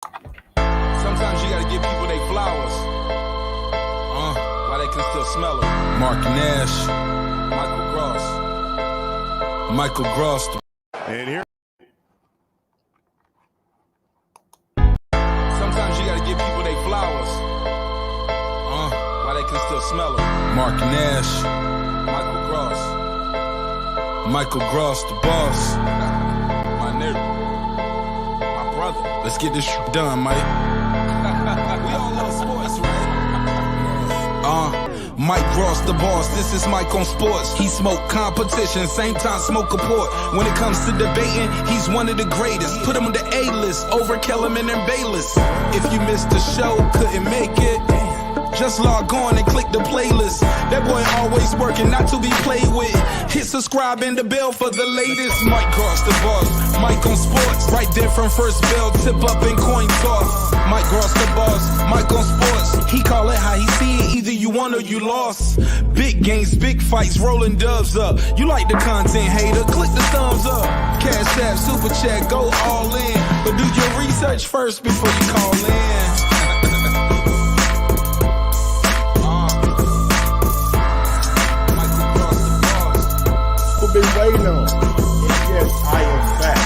Sometimes you gotta give people their flowers. While they can still smell them. Mark Nash. Michael Gross. And here. Sometimes you gotta give people their flowers. While they can still smell them. Mark Nash. Michael Gross, the boss. My nigga. My brother. Let's get this done, Mike. We all love sports, right? Mike Gross, the boss. This is Mike on sports. He smoke competition, same time smoke a port. When it comes to debating, he's one of the greatest. Put him on the A-list over Kellerman and Bayless. If you missed the show, couldn't make it, just log on and click the playlist. That boy always working, not to be played with. Hit subscribe and the bell for the latest. Mike Gross, the boss. Mike on sports. Right there from first bell, tip up and coin toss. Mike Gross, the boss. Mike on sports. He call it how he see it. Either you won or you lost. Big games, big fights, rolling dubs up. You like the content, hater? Click the thumbs up. Cashapp, super chat, go all in. But do your research first before you call in. Been waiting on. Yes, I am back.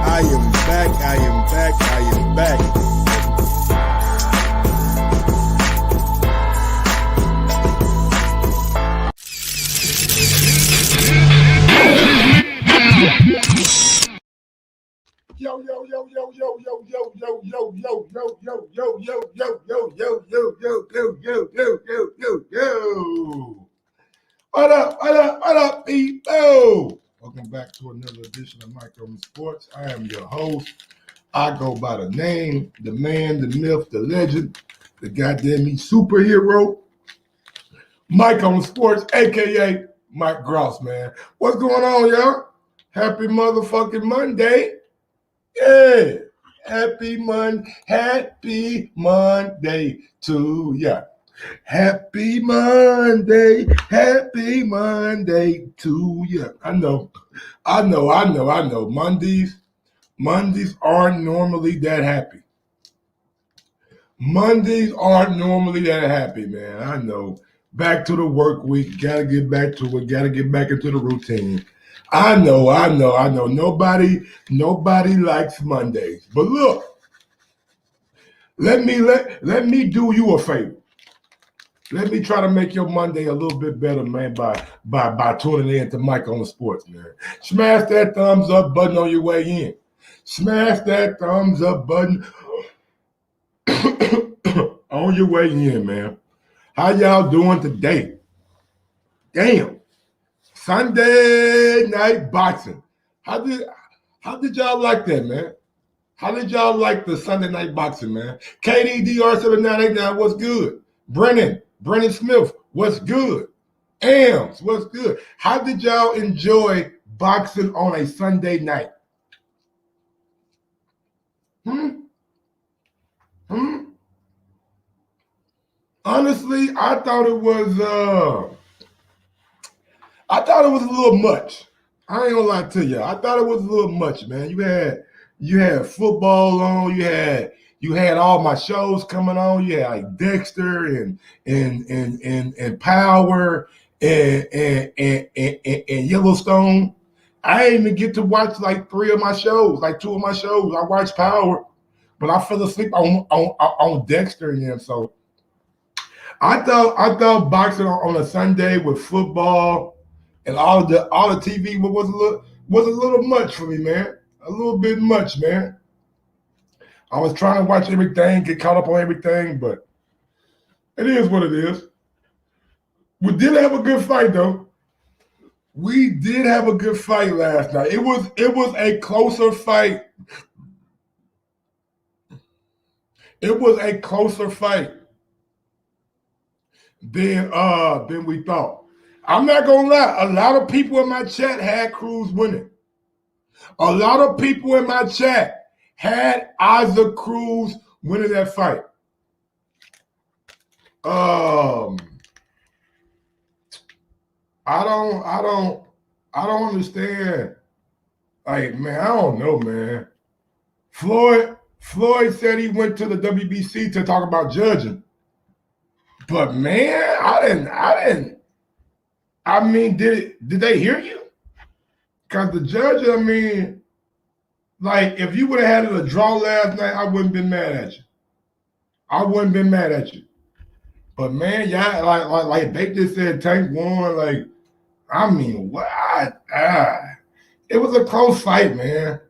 I am back. I am back. I am back. Yo, yo, yo, yo, yo, yo, yo, yo, yo, yo, yo, yo, yo, yo, yo, yo, yo, yo, yo, yo. What up, people? Welcome back to another edition of Mike on Sports. I am your host. I go by the name, the man, the myth, the legend, the goddamn superhero, Mike on Sports, a.k.a. Mike Gross, man. What's going on, y'all? Happy motherfucking Monday. Yeah. Happy Monday to ya. Happy Monday to you. I know. Mondays aren't normally that happy. Man. I know. Back to the work week. Gotta get back to it. Gotta get back into the routine. I know. Nobody likes Mondays. But look, let me do you a favor. Let me try to make your Monday a little bit better, man, by tuning in to Mike on the Sports, man. Smash that thumbs up button on your way in. Smash that thumbs up button on your way in, man. How y'all doing today? Damn. Sunday night boxing. How did y'all like that, man? How did y'all like the Sunday night boxing, man? KDDR7989, what's good? Brennan Smith, what's good? Ams, what's good? How did y'all enjoy boxing on a Sunday night? Honestly, I thought it was a little much. I ain't gonna lie to you. I thought it was a little much, man. You had football on, you had all my shows coming on. You had like Dexter and Power and Yellowstone. I didn't even get to watch like two of my shows. I watched Power, but I fell asleep on Dexter and them. So I thought boxing on a Sunday with football and all the TV was a little much for me, man. A little bit much, man. I was trying to watch everything, get caught up on everything, but it is what it is. We did have a good fight, though. We did have a good fight last night. It was a closer fight. It was a closer fight than we thought. I'm not gonna lie. A lot of people in my chat had Cruz winning. A lot of people in my chat had Isaac Cruz winning that fight. I don't understand. Like, man, I don't know, man. Floyd Floyd said he went to the WBC to talk about judging. But man, I mean, did they hear you? Because the judge, I mean, like, if you would have had it a draw last night, I wouldn't been mad at you. I wouldn't been mad at you. But man, y'all, like they just said, Tank won. Like, I mean, what? It was a close fight, man.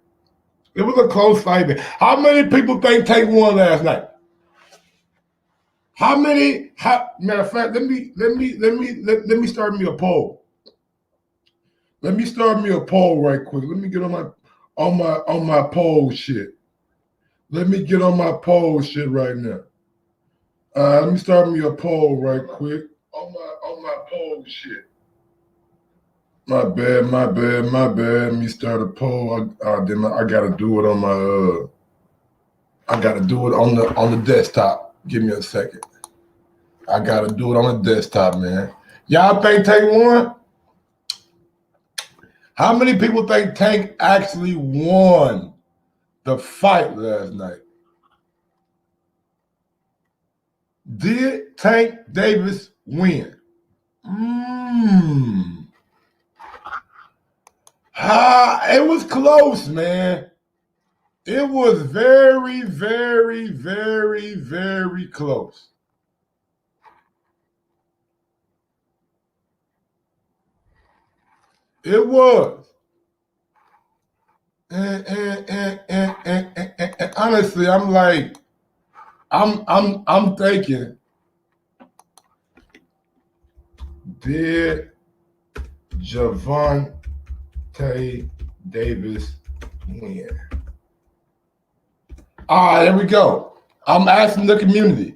It was a close fight, man. How many people think Tank won last night? How many? Matter of fact, let me start me a poll. Let me start me a poll right quick. Let me get on my poll shit. Let me get on my poll shit right now. Let me start me a poll right quick on my poll shit. My bad. Let me start a poll. I gotta do it on my I gotta do it on the desktop. Give me a second. I gotta do it on the desktop, man. Y'all think Tank won? How many people think Tank actually won the fight last night? Did Tank Davis win? It was close, man. It was very, very, very, very close. It was. And honestly, I'm like, I'm thinking, did Gervonta Davis win? All right, there we go. I'm asking the community.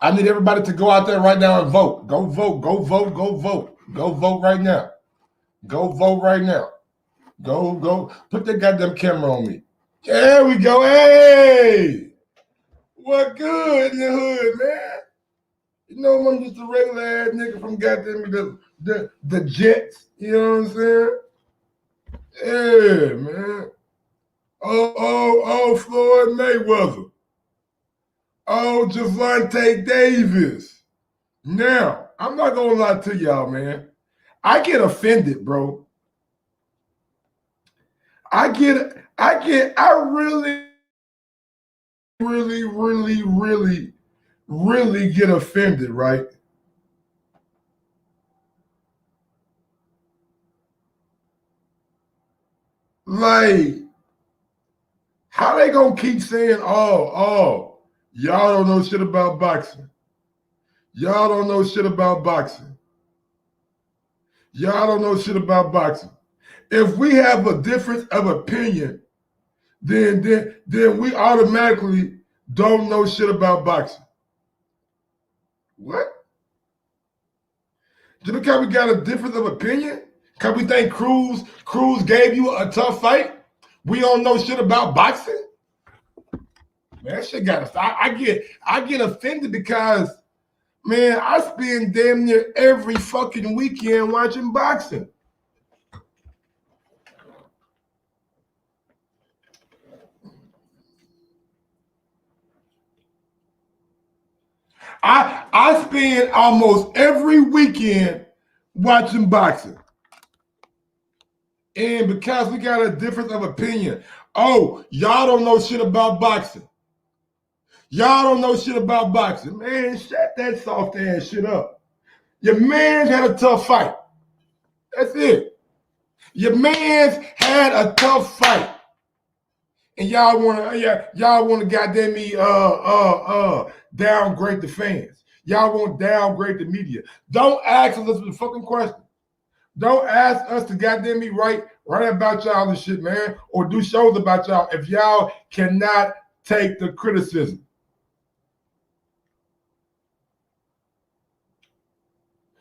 I need everybody to go out there right now and vote. Go vote, go vote, go vote. Go vote right now. Go vote right now. Go. Put that goddamn camera on me. There we go. Hey! What good in the hood, man? You know, I'm just a regular ass nigga from goddamn the Jets. You know what I'm saying? Yeah, man. Oh, Floyd Mayweather. Oh, Gervonta Davis. Now, I'm not gonna lie to y'all, man. I get offended, bro. I really get offended, right? Like, how they gonna keep saying, oh, y'all don't know shit about boxing. Y'all don't know shit about boxing. Y'all don't know shit about boxing. If we have a difference of opinion, then we automatically don't know shit about boxing. What? Just because we got a difference of opinion? Because we think Cruz gave you a tough fight? We don't know shit about boxing? Man, that shit gotta stop. I get offended because, man, I spend damn near every fucking weekend watching boxing. I spend almost every weekend watching boxing. And because we got a difference of opinion, oh, y'all don't know shit about boxing. Y'all don't know shit about boxing. Man, shut that soft ass shit up. Your man's had a tough fight. That's it. Your man's had a tough fight. And y'all wanna goddamn me downgrade the fans. Y'all want to downgrade the media. Don't ask us the fucking question. Don't ask us to goddamn me write about y'all and shit, man, or do shows about y'all if y'all cannot take the criticism.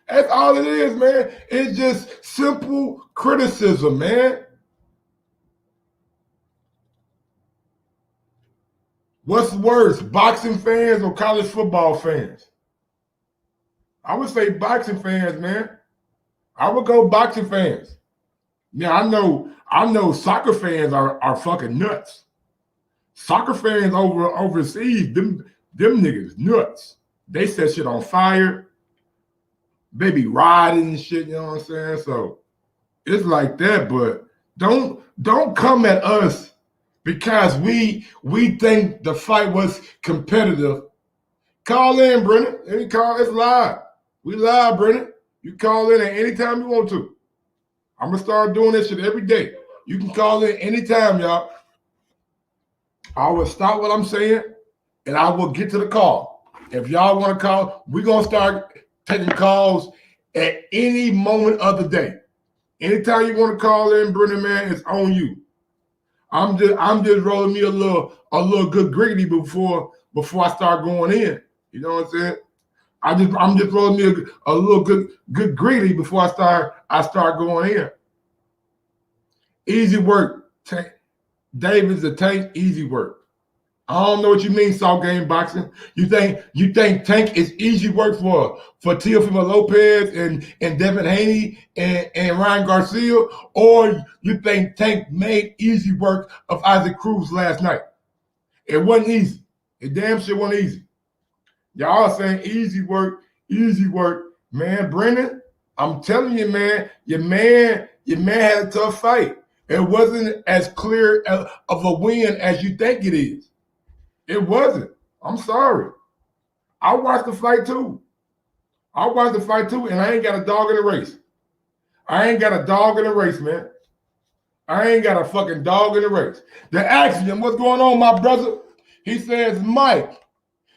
That's all it is, man. It's just simple criticism, man. What's worse, boxing fans or college football fans? I would say boxing fans, man. I would go boxing fans. Yeah, I know soccer fans are fucking nuts. Soccer fans overseas, them niggas nuts. They set shit on fire. They be riding and shit, you know what I'm saying? So it's like that, but don't come at us because we think the fight was competitive. Call in, Brennan. It's live. We live, Brennan. You call in at any time you want to. I'm gonna start doing this shit every day. You can call in anytime, y'all. I will stop what I'm saying and I will get to the call. If y'all want to call, we're gonna start taking calls at any moment of the day. Anytime you want to call in, Brennan, man, it's on you. I'm just rolling me a little good griggity before I start going in. You know what I'm saying? I'm just rolling me a little good griggity before I start going in. Easy work, Tank. David's a Tank. Easy work. I don't know what you mean, Salt Game Boxing. You think Tank is easy work for Teofimo Lopez and Devin Haney and Ryan Garcia, or you think Tank made easy work of Isaac Cruz last night? It wasn't easy. It damn sure wasn't easy. Y'all are saying easy work, man. Brennan, I'm telling you, man, your man had a tough fight. It wasn't as clear of a win as you think it is. It wasn't. I'm sorry. I watched the fight too. And I ain't got a dog in the race. I ain't got a dog in the race, man. I ain't got a fucking dog in the race. They asked him, what's going on, my brother? He says, Mike,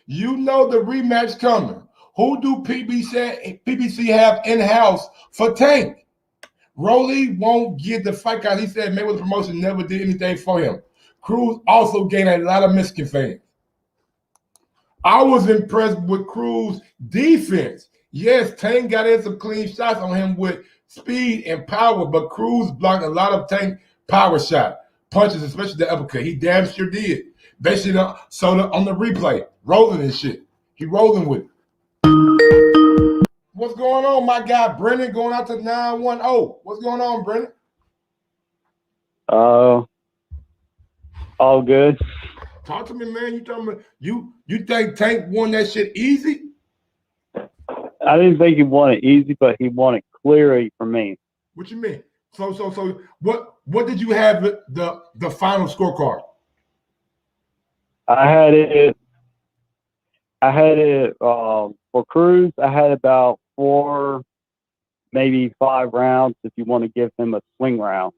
you know the rematch coming. Who do PBC have in-house for Tank? Rolly won't get the fight because he said Mayweather Promotion never did anything for him. Cruz also gained a lot of Mexican fans. I was impressed with Cruz's defense. Yes, Tank got in some clean shots on him with speed and power, but Cruz blocked a lot of Tank power shot punches, especially the uppercut. He damn sure did. They should have sold it on the replay, rolling and shit. He rolling with it. What's going on, my guy Brennan? Going out to 910. What's going on, Brennan? All good. Talk to me, man. You talking about you think Tank won that shit easy? I didn't think he won it easy, but he won it clearly for me. What you mean? So what did you have the final scorecard? I had it for Cruz. I had about 4, maybe 5 rounds if you want to give him a swing round.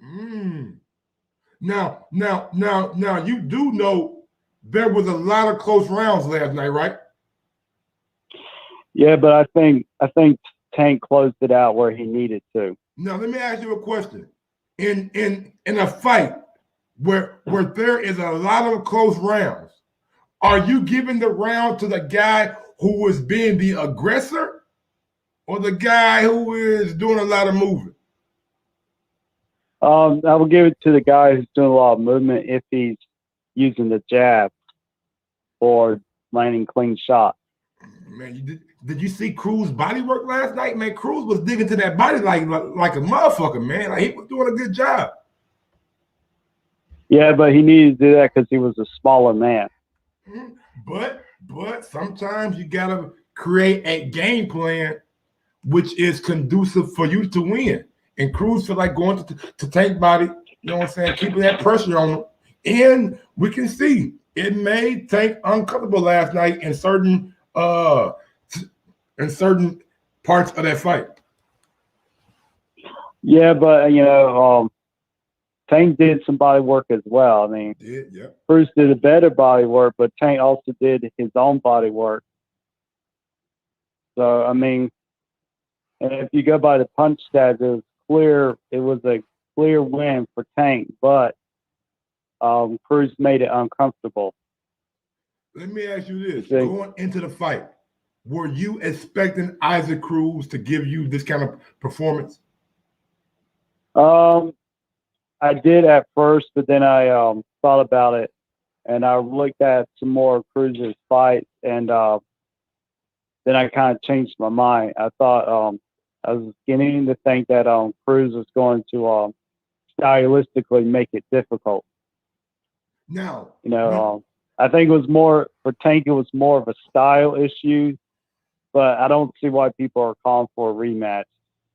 Now, you do know there was a lot of close rounds last night, right? Yeah, but I think Tank closed it out where he needed to. Now, let me ask you a question. In a fight where there is a lot of close rounds, are you giving the round to the guy who was being the aggressor or the guy who is doing a lot of moving? I will give it to the guy who's doing a lot of movement if he's using the jab or landing clean shots. Man, did you see Cruz's body work last night? Man, Cruz was digging to that body like a motherfucker, man. Like, he was doing a good job. Yeah, but he needed to do that because he was a smaller man. But sometimes you gotta create a game plan which is conducive for you to win. And Cruz feel like going to Tank body, you know what I'm saying, keeping that pressure on him. And we can see it made Tank uncomfortable last night in certain parts of that fight. Yeah, but Tank did some body work as well. I mean, Cruz did a better body work, but Tank also did his own body work. So I mean, and if you go by the punch stats, it was a clear win for Tank, but Cruz made it uncomfortable. Let me ask you this. Going into the fight, were you expecting Isaac Cruz to give you this kind of performance? I did at first, but then I thought about it, and I looked at some more of Cruz's fights, and then I kind of changed my mind. I thought I was beginning to think that Cruz was going to stylistically make it difficult. Now, You know, I think it was more for Tank. It was more of a style issue, but I don't see why people are calling for a rematch.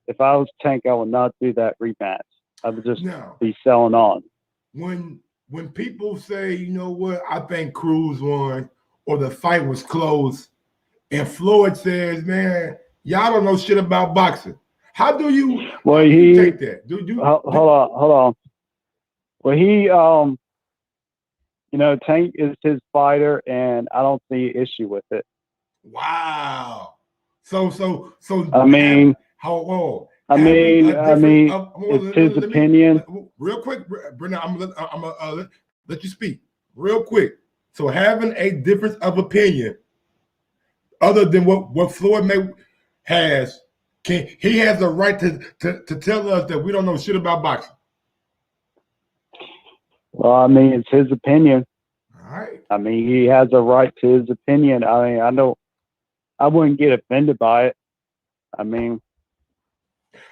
If I was Tank, I would not do that rematch. I would just be selling on. When people say, you know what, I think Cruz won or the fight was close, and Floyd says, man, y'all don't know shit about boxing. How do you take that? Hold on. Well, he you know, Tank is his fighter, and I don't see an issue with it. Wow. So I mean, it's his opinion. Real quick, Brennan, I'm gonna let you speak real quick. So having a difference of opinion, other than what Floyd has, he has the right to tell us that we don't know shit about boxing. Well, I mean, it's his opinion. All right. I mean, he has a right to his opinion. I mean, I wouldn't get offended by it. I mean,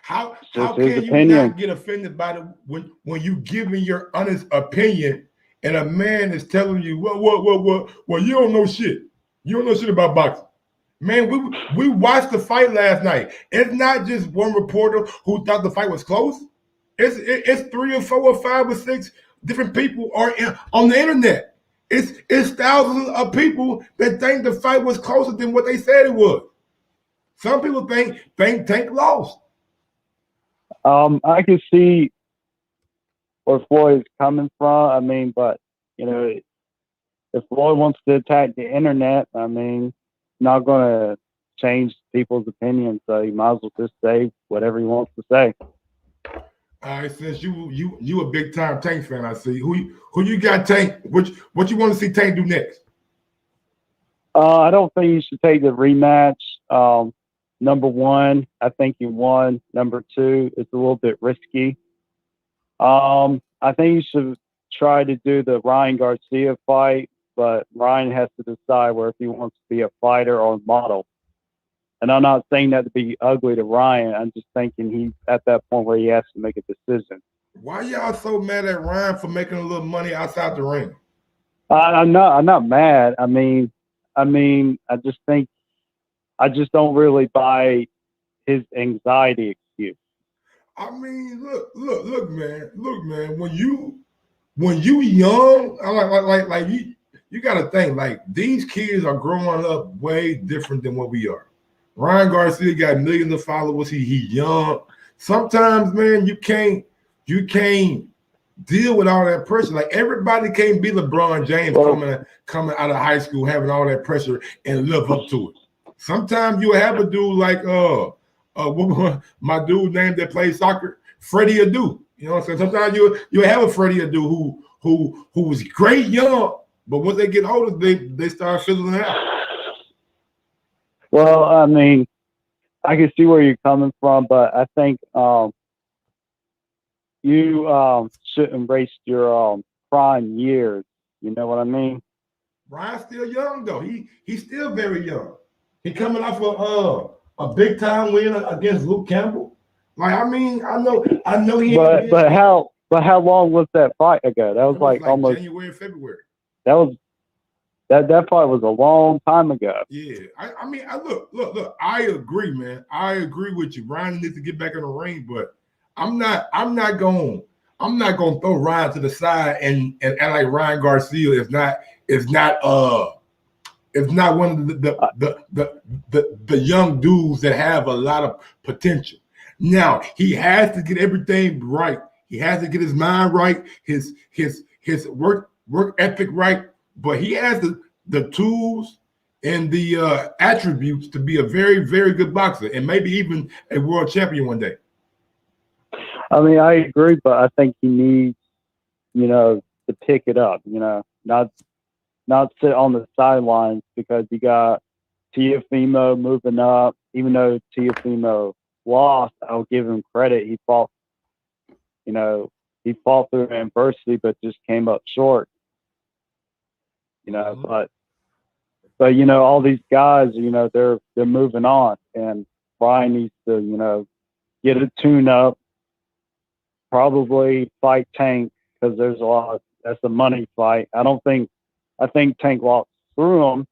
how can you not get offended by it when you giving your honest opinion and a man is telling you, well, you don't know shit. You don't know shit about boxing. Man, we watched the fight last night. It's not just one reporter who thought the fight was close. It's 3 or 4 or 5 or 6 different people are on the internet. It's thousands of people that think the fight was closer than what they said it was. Some people think Tank lost. I can see where Floyd is coming from. I mean, but you know, if Floyd wants to attack the internet, I mean, not going to change people's opinions. So he might as well just say whatever he wants to say. All right, since you a big time Tank fan, I see. Who you got Tank? What you want to see Tank do next? I don't think you should take the rematch. Number one, I think you won. Number two, it's a little bit risky. I think you should try to do the Ryan Garcia fight, but Ryan has to decide where if he wants to be a fighter or a model. And I'm not saying that to be ugly to Ryan. I'm just thinking he's at that point where he has to make a decision. Why y'all so mad at Ryan for making a little money outside the ring? I'm not mad. I mean, I just think I just don't really buy his anxiety excuse. I mean, look, man. When you young, like you got to think like these kids are growing up way different than what we are. Ryan Garcia got millions of followers. He young. Sometimes, man, you can't deal with all that pressure. Like everybody can't be LeBron James coming out of high school, having all that pressure and live up to it. Sometimes you have a dude like my dude named that plays soccer, Freddie Adu. You know what I'm saying? Sometimes you have a Freddie Adu who was great young, but once they get older, they start fizzling out. Well, I mean, I can see where you're coming from, but I think you should embrace your prime years. You know what I mean? Ryan's still young though. He's still very young. He coming off a big time win against Luke Campbell. Like I mean, I know he. But how long was that fight ago? That was like almost January, February. That fight was a long time ago. Yeah, I mean, look. I agree, man. I agree with you. Ryan needs to get back in the ring, but I'm not going to throw Ryan to the side and act like Ryan Garcia is not one of the young dudes that have a lot of potential. Now he has to get everything right. He has to get his mind right, his work ethic right. But he has the tools and the attributes to be a very, very good boxer and maybe even a world champion one day. I mean, I agree, but I think he needs, to pick it up, not sit on the sidelines because you got Teofimo moving up. Even though Teofimo lost, I'll give him credit. He fought through adversity, but just came up short. But all these guys, they're moving on, and Brian needs to, get a tune up, probably fight Tank because there's a lot that's a money fight. I think Tank walks through him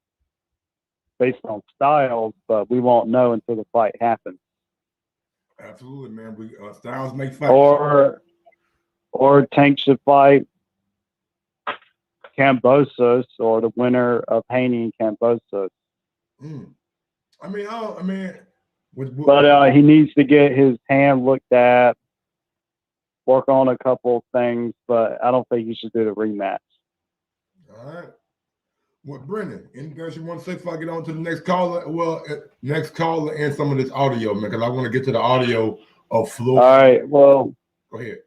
based on styles, but we won't know until the fight happens. Absolutely, man. We styles make fights. Or Tank should fight Kambosos, or the winner of Haney and Kambosos. But he needs to get his hand looked at, work on a couple of things, but I don't think he should do the rematch. All right. Well, Brendan, anything else you want to say before I get on to the next caller? Well, next caller and some of this audio, man, because I want to get to the audio of Floyd. All right. Well, go ahead.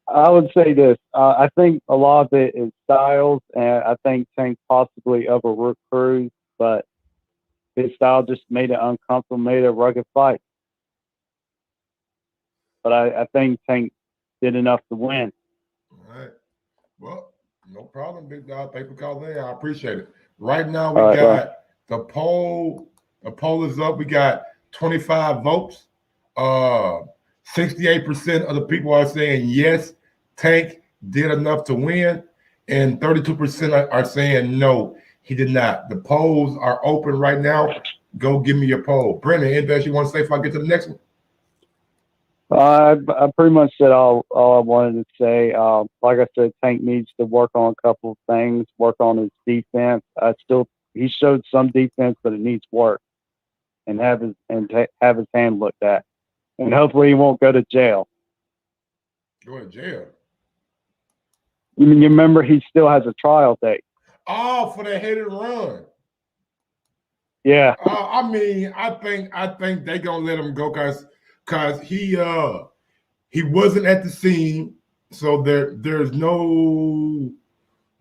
I would say this. I think a lot of it is styles, and I think Tank possibly overworked Cruz, but his style just made it uncomfortable, made it a rugged fight. But I think Tank did enough to win. All right. Well, no problem, big dog. Paper call there. I appreciate it. Right now, we got the poll. The poll is up. We got 25 votes. 68% of the people are saying yes, Tank did enough to win, and 32% are saying no, he did not. The polls are open right now. Go give me your poll. Brendan, anything else you want to say before I get to the next one? I pretty much said all I wanted to say. Like I said, Tank needs to work on a couple of things, work on his defense. He showed some defense, but it needs work, and have his hand looked at, and hopefully he won't go to jail. Go to jail? You remember he still has a trial date? Oh, for the hit and run. Yeah. I think they're gonna let him go because he wasn't at the scene, so there's no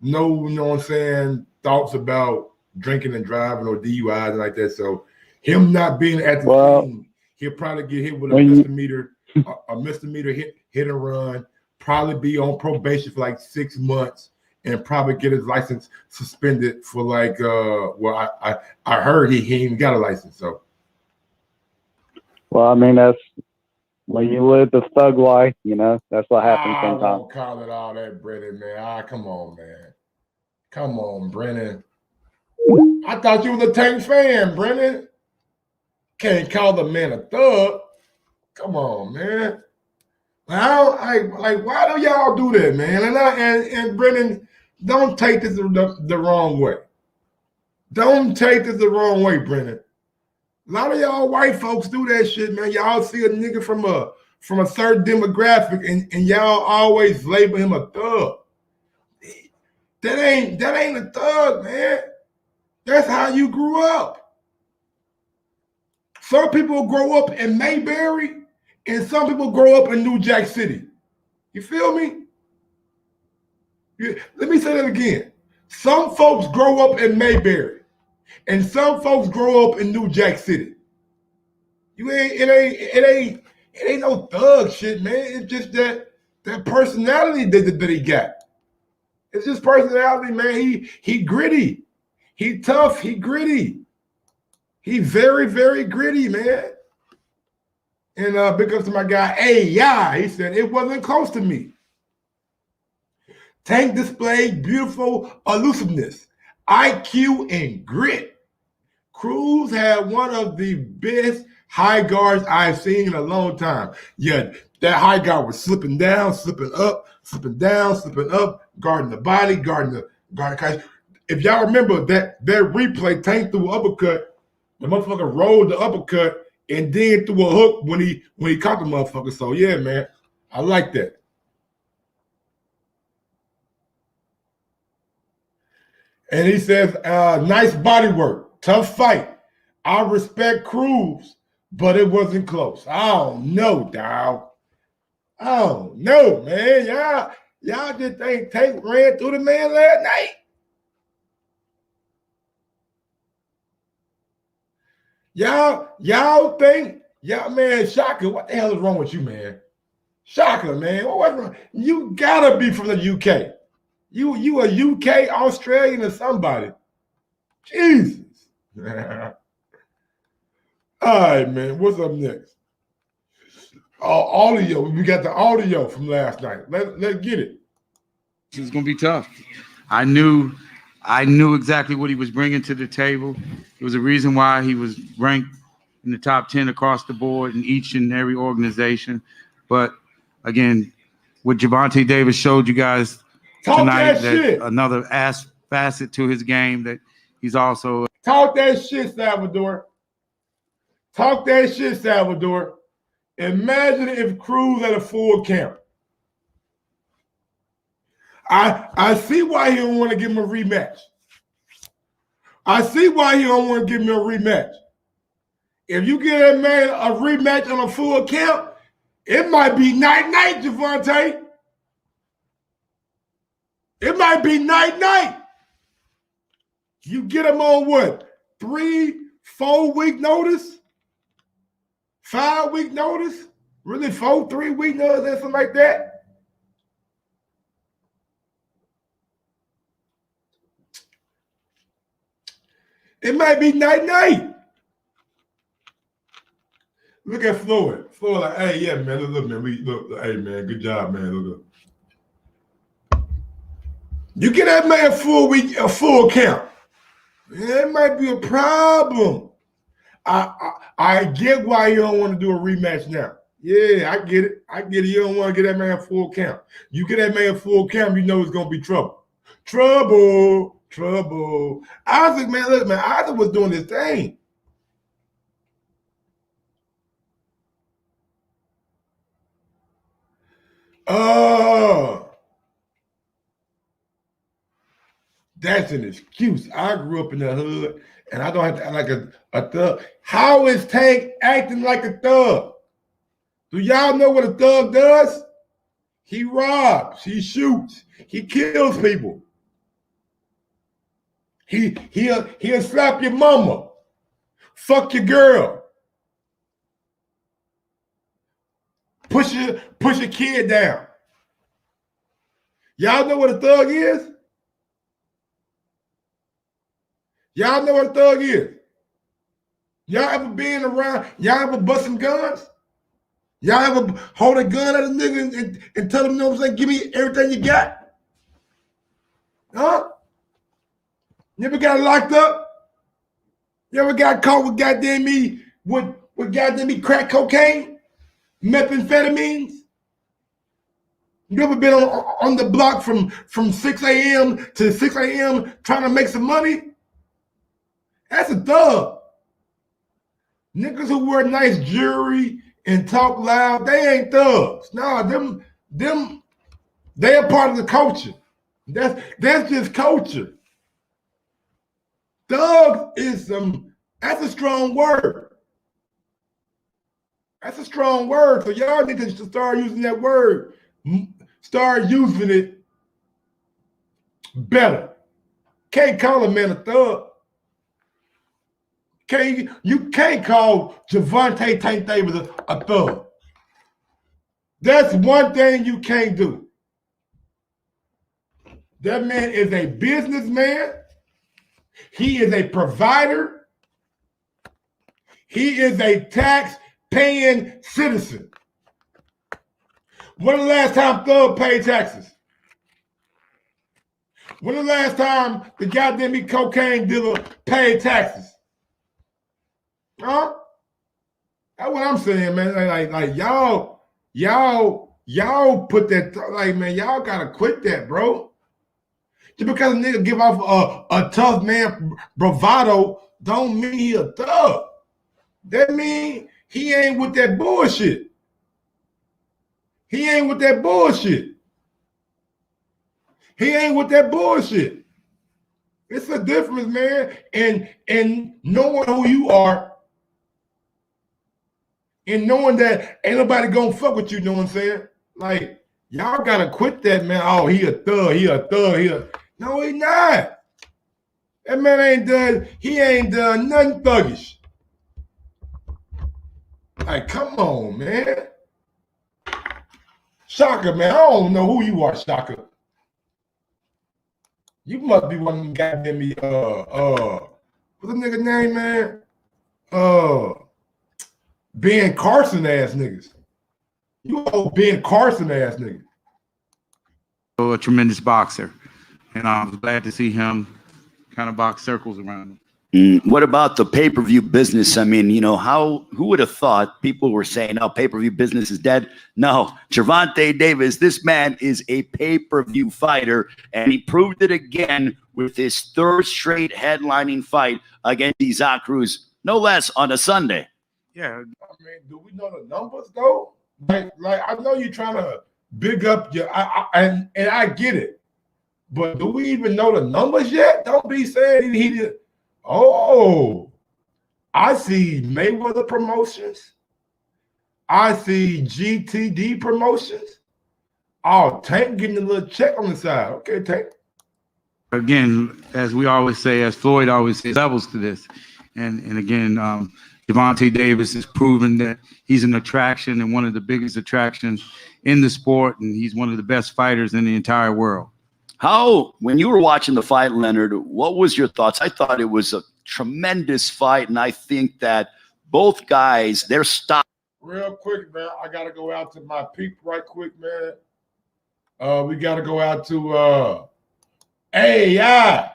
you know what I'm saying, thoughts about drinking and driving or DUIs and like that. So him not being at the scene, he'll probably get hit with a misdemeanor hit and run, probably be on probation for like 6 months, and probably get his license suspended for like I heard he ain't got a license. So well, I mean, that's when you live the thug life, that's what happens sometimes. I won't call it all that, Brennan, man. Come on, man. Come on, Brennan. I thought you was a Tank fan, Brennan. Can't call the man a thug. Come on, man. Why do y'all do that, man? And Brennan, don't take this the wrong way. Don't take this the wrong way, Brennan. A lot of y'all white folks do that shit, man. Y'all see a nigga from a certain demographic, and y'all always label him a thug. That ain't a thug, man. That's how you grew up. Some people grow up in Mayberry, and some people grow up in New Jack City. You feel me? Let me say that again. Some folks grow up in Mayberry, and some folks grow up in New Jack City. It ain't no thug shit, man. It's just that personality that he got. It's just personality, man. He gritty. He tough. He gritty. He very, very gritty, man. And big ups to my guy, he said, it wasn't close to me. Tank displayed beautiful elusiveness, IQ, and grit. Cruz had one of the best high guards I've seen in a long time. Yeah, that high guard was slipping down, slipping up, slipping down, slipping up, guarding the body, guarding. If y'all remember that replay, Tank threw an uppercut, the motherfucker rolled the uppercut and then threw a hook when he caught the motherfucker. So yeah, man, I like that. And he says, nice body work, tough fight. I respect Cruz, but it wasn't close. I don't know, dog. I don't know, man. Y'all just think Tank ran through the man last night? Y'all think, man, Shaka, what the hell is wrong with you, man? Shaka, man, what's wrong? You gotta be from the UK. You a UK, Australian, or somebody. Jesus. All right, man, what's up next? Audio. We got the audio from last night. Let's get it. was going to be tough. I knew exactly what he was bringing to the table. It was a reason why he was ranked in the top 10 across the board in each and every organization. But again, what Gervonta Davis showed you guys tonight, that another facet to his game, that he's also. Talk that shit, Salvador. Talk that shit, Salvador. Imagine if Cruz had a full camp. I see why he don't want to give him a rematch. I see why he don't want to give me a rematch. If you get that man a rematch on a full camp, it might be night-night, Gervonta. It might be night-night. You get him on what? 3-4 week notice? 5 week notice? Really 3 week notice, something like that? It might be night-night. Look at Floyd. Floyd like, hey, yeah, man, look, man, look, hey, man, good job, man, look. You get that man a full count. Yeah, it might be a problem. I get why you don't want to do a rematch now. Yeah, I get it. You don't want to get that man a full count. You get that man a full count, you know it's going to be trouble. Trouble. Issac, man, look, man, Issac was doing his thing. That's an excuse. I grew up in the hood, and I don't have to act like a thug. How is Tank acting like a thug? Do y'all know what a thug does? He robs, he shoots, he kills people. He'll slap your mama, fuck your girl, push your kid down. Y'all know what a thug is? Y'all know what a thug is? Y'all ever been around? Y'all ever busting guns? Y'all ever hold a gun at a nigga and tell him, you know what I'm saying, give me everything you got? Huh? You ever got locked up? You ever got caught with goddamn me crack cocaine, methamphetamines? You ever been on the block from 6 a.m. to 6 a.m. trying to make some money? That's a thug. Niggas who wear nice jewelry and talk loud, they ain't thugs. No, them, they are part of the culture. That's just culture. Thug is that's a strong word. That's a strong word. So y'all need to start using that word. Start using it better. Can't call a man a thug. You can't call Gervonta Tank Davis a thug. That's one thing you can't do. That man is a businessman. He is a provider. He is a tax-paying citizen. When the last time Thug paid taxes? When the last time the goddamn cocaine dealer paid taxes? Huh? That's what I'm saying, man. Like y'all put that, like, man, y'all gotta quit that, bro. Just because a nigga give off a tough man bravado don't mean he a thug. That mean he ain't with that bullshit. He ain't with that bullshit. He ain't with that bullshit. It's a difference, man. And knowing who you are and knowing that ain't nobody gonna fuck with you, know what I'm saying? Like, y'all gotta quit that, man. Oh, he a thug. No, he not. That man ain't done nothing thuggish. Like, come on, man. Shaka, man, I don't know who you are, Shaka. You must be one of them goddamn what's the nigga name, man? Ben Carson ass niggas. You old Ben Carson ass nigga. a tremendous boxer, and I'm glad to see him kind of box circles around him. What about the pay-per-view business? I mean, who would have thought people were saying, oh, pay-per-view business is dead? No, Gervonta Davis, this man is a pay-per-view fighter, and he proved it again with his third straight headlining fight against Issac Cruz, no less, on a Sunday. Yeah. I mean, do we know the numbers, though? Like I know you're trying to big up your, and I get it, but do we even know the numbers yet? Don't be saying he did. Oh, I see Mayweather Promotions. I see GTD Promotions. Oh, Tank getting a little check on the side. Okay, Tank. Again, as we always say, as Floyd always says, levels to this. And again, Gervonta Davis has proven that he's an attraction and one of the biggest attractions in the sport, and he's one of the best fighters in the entire world. When you were watching the fight, Leonard, what was your thoughts? I thought it was a tremendous fight, and I think that both guys, their style. Real quick, man, I got to go out to my peep right quick, man. We got to go out to AI.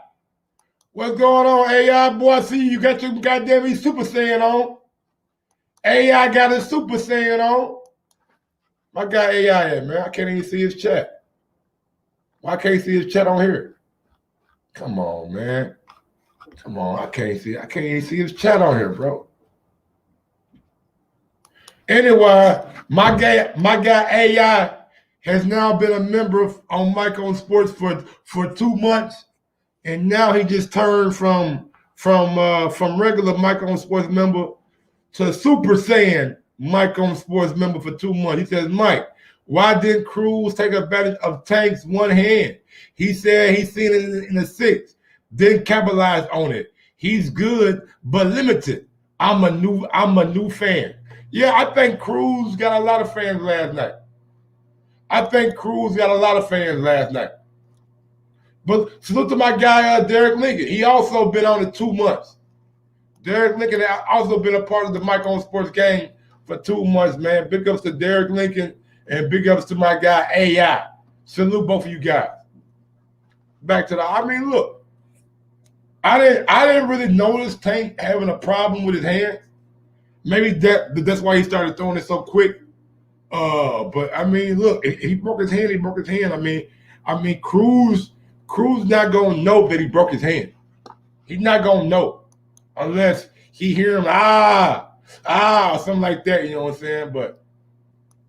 What's going on, AI? Boy, I see you got your goddamn Super Saiyan on. AI got his Super Saiyan on. My guy AI here, man. I can't even see his chat. Why can't you see his chat on here? Come on, man. Come on. I can't even see his chat on here, bro. Anyway, my guy AI has now been a member on Mike on Sports for 2 months, and now he just turned from regular Mike on Sports member to Super Saiyan Mike on Sports member for 2 months. He says, Mike, why didn't Cruz take advantage of Tank's one hand? He said he's seen it in the 6th, didn't capitalize on it. He's good, but limited. I'm a new fan. Yeah, I think Cruz got a lot of fans last night. But salute to my guy, Derek Lincoln. He also been on it 2 months. Derek Lincoln also been a part of the Mike on Sports game for 2 months, man. Big ups to Derek Lincoln. And big ups to my guy, AI. Salute both of you guys. Back to look, I didn't really notice Tank having a problem with his hands. Maybe that's why he started throwing it so quick. But look, if he broke his hand, he broke his hand. Cruz not gonna know that he broke his hand. He's not gonna know unless he hear him something like that. You know what I'm saying? But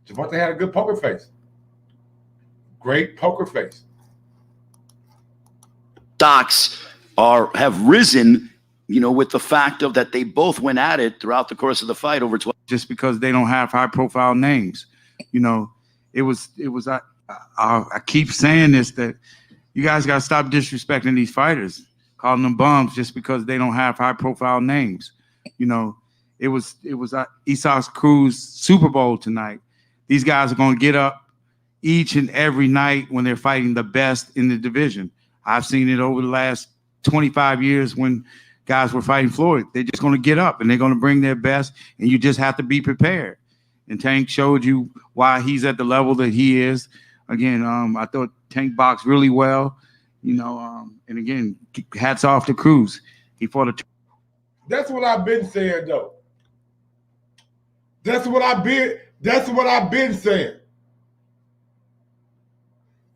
Gervonta had a good poker face. Great poker face. Stocks have risen, with the fact of that they both went at it throughout the course of the fight over 12. Just because they don't have high-profile names, I keep saying this, that you guys got to stop disrespecting these fighters, calling them bums just because they don't have high-profile names. It was Issac Cruz Super Bowl tonight. These guys are going to get up each and every night when they're fighting the best in the division. I've seen it over the last 25 years when guys were fighting Floyd. They're just going to get up and they're going to bring their best, and you just have to be prepared. And Tank showed you why he's at the level that he is. Again, I thought Tank boxed really well, and again, hats off to Cruz. He fought a. That's what I've been saying, though. That's what I've been saying.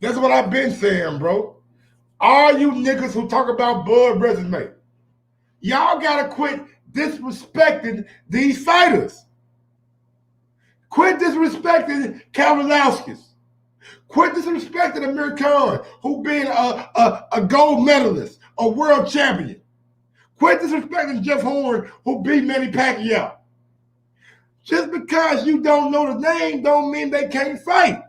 That's what I've been saying, bro. All you niggas who talk about Bud resume, y'all gotta quit disrespecting these fighters. Quit disrespecting Kavalauskas. Quit disrespecting Amir Khan, who been a gold medalist, a world champion. Quit disrespecting Jeff Horn, who beat Manny Pacquiao. Just because you don't know the name don't mean they can't fight.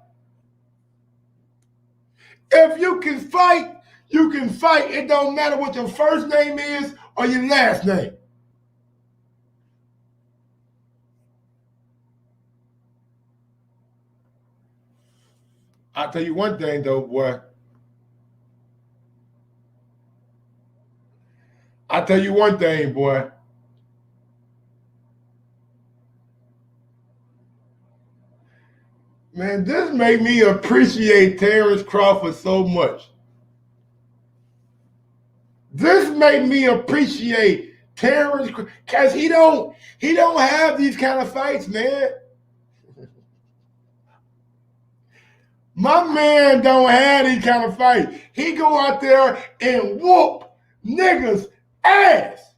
If you can fight, you can fight. It don't matter what your first name is or your last name. I'll tell you one thing, though, boy. I'll tell you one thing, boy. Man, this made me appreciate Terrence Crawford so much. This made me appreciate Terrence, because he don't have these kind of fights, man. My man don't have these kind of fights. He go out there and whoop niggas' ass.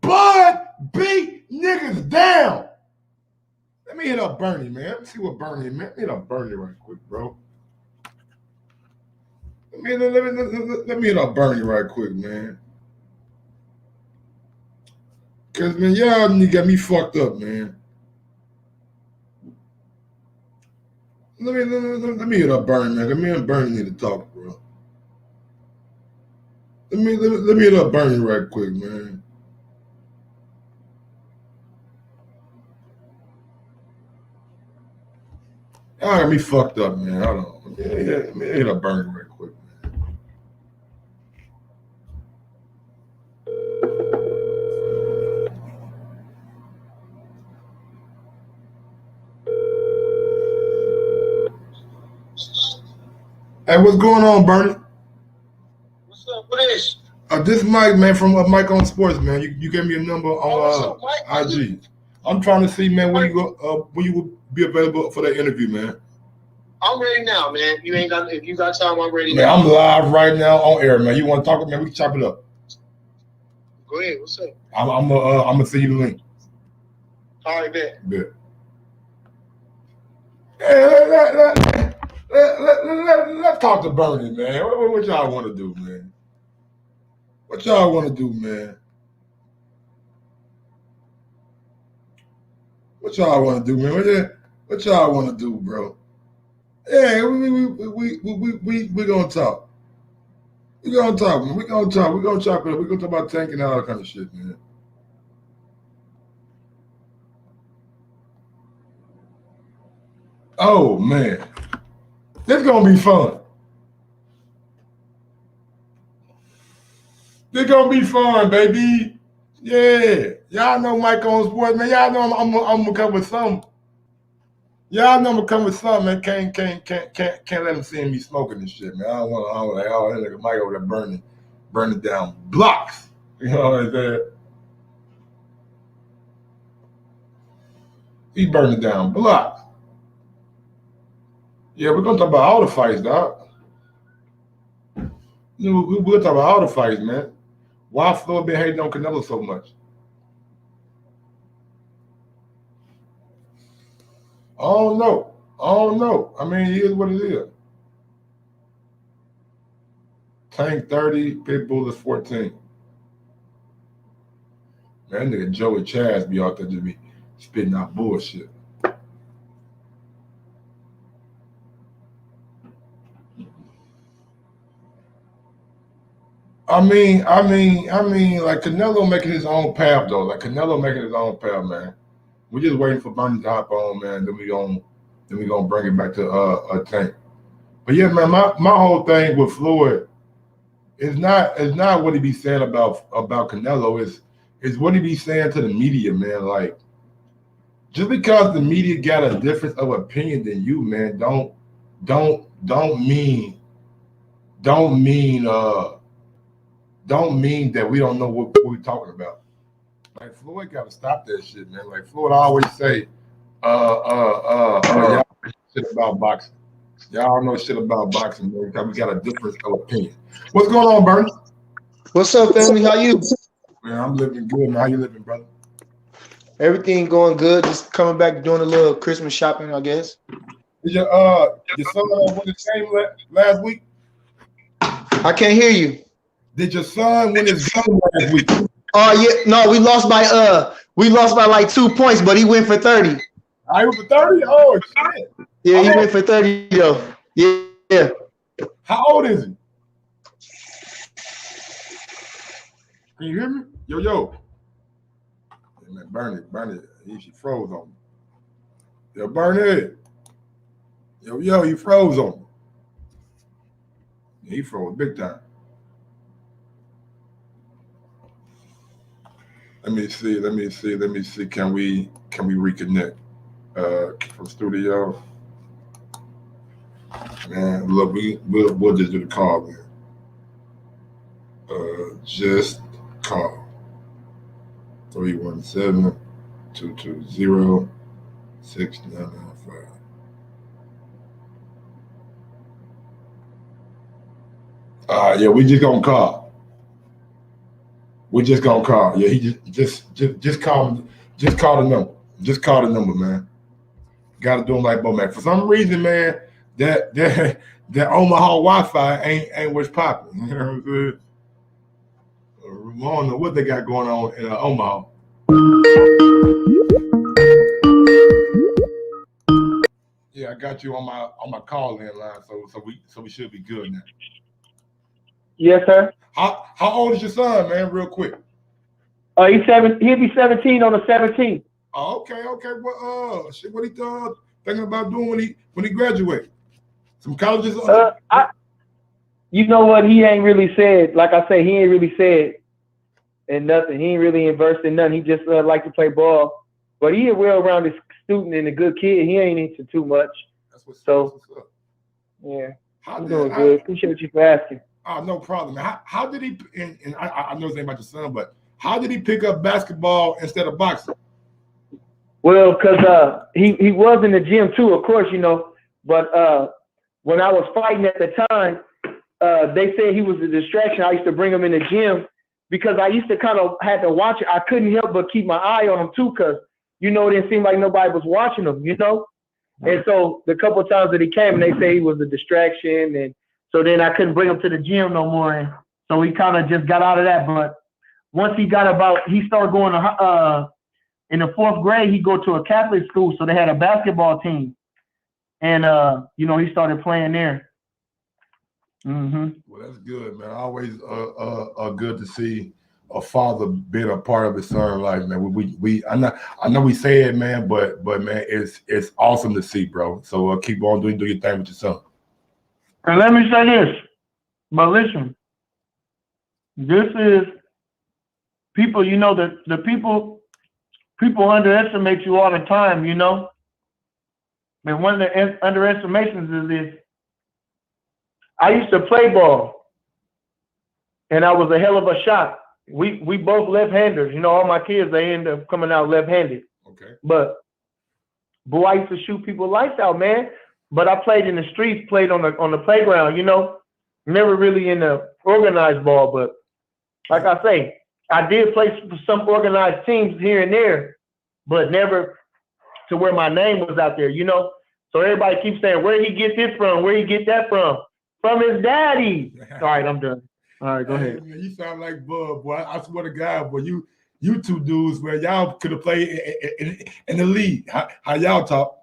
Bud beat niggas down. Let me hit up Bernie, man. Let me see what Bernie, man. Let me hit up Bernie right quick, bro. Let me hit up Bernie right quick, man. Because, man, y'all got me fucked up, man. Let me hit up Bernie, man. Me and Bernie need to talk, bro. Let me hit up Bernie right quick, man. Y'all got me fucked up, man. Hold on. Let me hit up Bernie right quick, man. Hey, what's going on, Bernie? What's up? What is? This is Mike, man, from Mike on Sports, man. You gave me a number on IG. I'm trying to see, man, when you will be available for that interview, man. I'm ready now, man. You ain't got. If you got time, I'm ready Man, now. I'm live right now on air, man. You want to talk, man? We can chop it up. Go ahead. What's up? I'm gonna send you the link. All right, bet. Hey, let's talk to Bernie, man. What y'all want to do, man? What y'all want to do, man? What y'all want to do, man? What y'all want to do, bro? Yeah, we gonna talk. We gonna talk, man. We gonna talk. We gonna chop it up. We gonna talk about tanking and all that kind of shit, man. Oh man, this gonna be fun. This gonna be fun, baby. Yeah, y'all know Mike on Sports, man. Y'all know I'm gonna come with something. Y'all know I'm gonna come with something, man. Can't let them see me smoking this shit, man. I don't want that nigga Mike over there burning down blocks. You know what I'm saying? He burning down blocks. Yeah, we're gonna talk about all the fights, dog. You know, we're gonna talk about all the fights, man. Why Floyd been hating on Canelo so much? I don't know. I mean, it is what it is. Tank 30, Pitbull is 14. Man, that nigga Joey Chaz be out there just be spitting out bullshit. I mean, like Canelo making his own path though. Like Canelo making his own path, man. We're just waiting for Bernie to hop on, man. Then we gonna bring it back to a Tank. But yeah, man, my whole thing with Floyd is not what he be saying about Canelo. Is what he be saying to the media, man. Like, just because the media got a difference of opinion than you, man, don't mean that we don't know what we're talking about. Like Floyd got to stop that shit, man. Like Floyd always say, y'all know shit about boxing. Y'all know shit about boxing, man, because we got a difference of opinion. What's going on, Bernie? What's up, family? How you? Man, I'm living good, man. How you living, brother? Everything going good. Just coming back doing a little Christmas shopping, I guess. Did your son win the game last week? I can't hear you. Did your son win his game last week? Oh yeah, no, we lost by like 2 points, but he went for 30. I went for 30? Oh shit. Yeah, he went for 30 though. Yeah. How old is he? Can you hear me? Yo. Hey, man, Bernie, she froze on me. Yo, Bernie. Yo, you froze on me. Yeah, he froze big time. Let me see. Can we reconnect? from studio. Man, look, we'll just do the call, man. Just call 317-220-6995. Yeah, we just gonna call. We just gonna call. Yeah, he just call the number. Just call the number, man. Gotta do them like Bo Mac. For some reason, man, that Omaha Wi-Fi ain't what's popping. You know what I'm saying? I don't know what they got going on in Omaha. Yeah, I got you on my call-in line, so we should be good now. Yes, sir. How old is your son, man? Real quick. He's 7. He'll be 17 on the 17th. Oh, okay. Well, what he thinking about doing when he graduates? Some colleges. You know what? He ain't really said. Like I say, he ain't really said and nothing. He ain't really versed in nothing. He just like to play ball. But he a well-rounded student and a good kid. He ain't into too much. That's what's up. Yeah, I'm doing good. Appreciate you for asking. No problem. How did he? And I know his name about your son, but how did he pick up basketball instead of boxing? Well, because he was in the gym too, of course, you know. But when I was fighting at the time, they said he was a distraction. I used to bring him in the gym because I used to kind of had to watch it. I couldn't help but keep my eye on him too, because you know it didn't seem like nobody was watching him, you know. And so the couple of times that he came, and they say he was a distraction, and so then I couldn't bring him to the gym no more, and so he kind of just got out of that. But once he started going to in the 4th grade, he go to a Catholic school, so they had a basketball team, and you know, he started playing there. Mm-hmm. Well, that's good, man. Always good to see a father being a part of his son's life, man. I know we say it, man, but man, it's awesome to see, bro. So keep on do your thing with your son. And let me say this, but listen, this is people, you know, the people underestimate you all the time, you know. And one of the underestimations is this. I used to play ball, and I was a hell of a shot. We both left-handers. You know, all my kids, they end up coming out left-handed. Okay. But boy, I used to shoot people lights out, man. But I played in the streets, played on the playground, you know. Never really in the organized ball, but like I say, I did play for some organized teams here and there, but never to where my name was out there, you know. So everybody keeps saying, where he get this from? Where he get that from? From his daddy. All right, I'm done. All right, go ahead. Man, you sound like Bub, boy. I swear to God, boy, you two dudes, man, y'all could have played in the league. How y'all talk?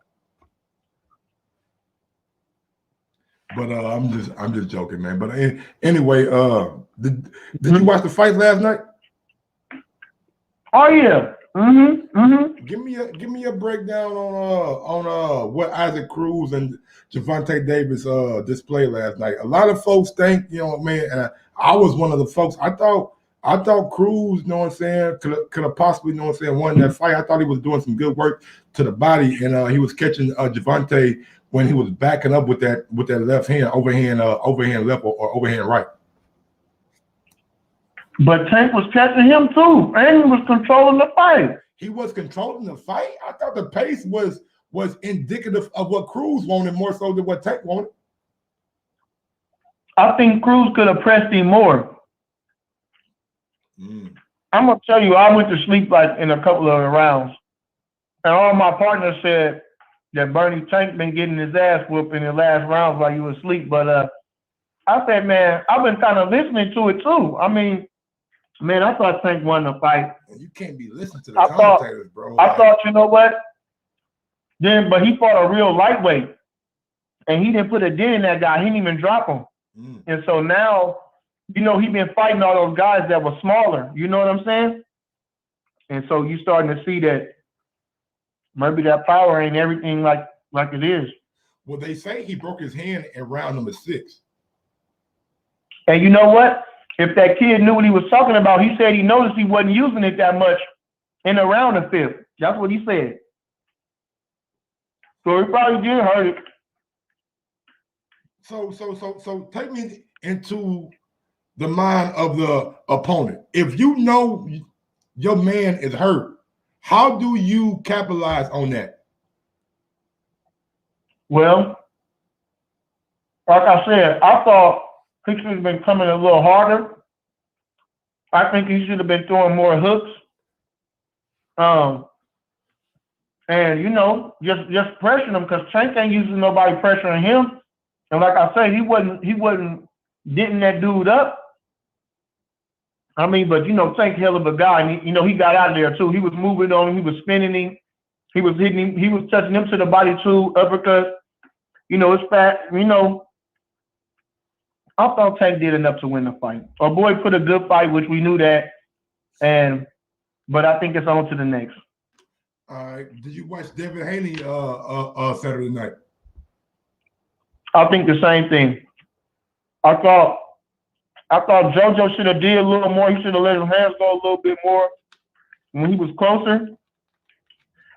But I'm just joking, man. But anyway, did you watch the fight last night? Oh yeah. Give me a breakdown on what Issac Cruz and Gervonta Davis displayed last night. A lot of folks think, you know, man, I was one of the folks. I thought Cruz, you know what I'm saying, could have possibly, you know what I'm saying, won that fight. I thought he was doing some good work to the body, and he was catching Gervonta when he was backing up with that left hand, overhand left or overhand right. But Tank was catching him too, and he was controlling the fight. He was controlling the fight. I thought the pace was indicative of what Cruz wanted more so than what Tank wanted. I think Cruz could have pressed him more. I'm gonna tell you, I went to sleep like in a couple of the rounds, and all my partners said that Bernie Tank been getting his ass whooped in the last rounds while you was asleep. But I said, man, I've been kind of listening to it too. I mean, man, I thought Tank won the fight. You can't be listening to the commentators, bro. I thought, you know what? But he fought a real lightweight, and he didn't put a dent in that guy. He didn't even drop him. And so now, you know, he been fighting all those guys that were smaller. You know what I'm saying? And so you starting to see that maybe that power ain't everything like it is. Well, they say he broke his hand in round number 6. And you know what? If that kid knew what he was talking about, he said he noticed he wasn't using it that much in the round of 5th. That's what he said. So he probably did hurt it. So take me into the mind of the opponent. If you know your man is hurt, how do you capitalize on that? Well, like I said, I thought he should have been coming a little harder. I think he should have been throwing more hooks. And just pressuring him, because Tank ain't using nobody pressuring him. And like I say, he wasn't getting that dude up. I mean, but Tank hell of a guy, and he got out of there too. He was moving on him, he was spinning him, he was hitting him, he was touching him to the body too, uppercut. It's fat. I thought Tank did enough to win the fight. Our boy put a good fight, which we knew that, but I think it's on to the next. All right. Did you watch Devin Haney Saturday night? I think the same thing. I thought JoJo should have did a little more. He should have let his hands go a little bit more when he was closer.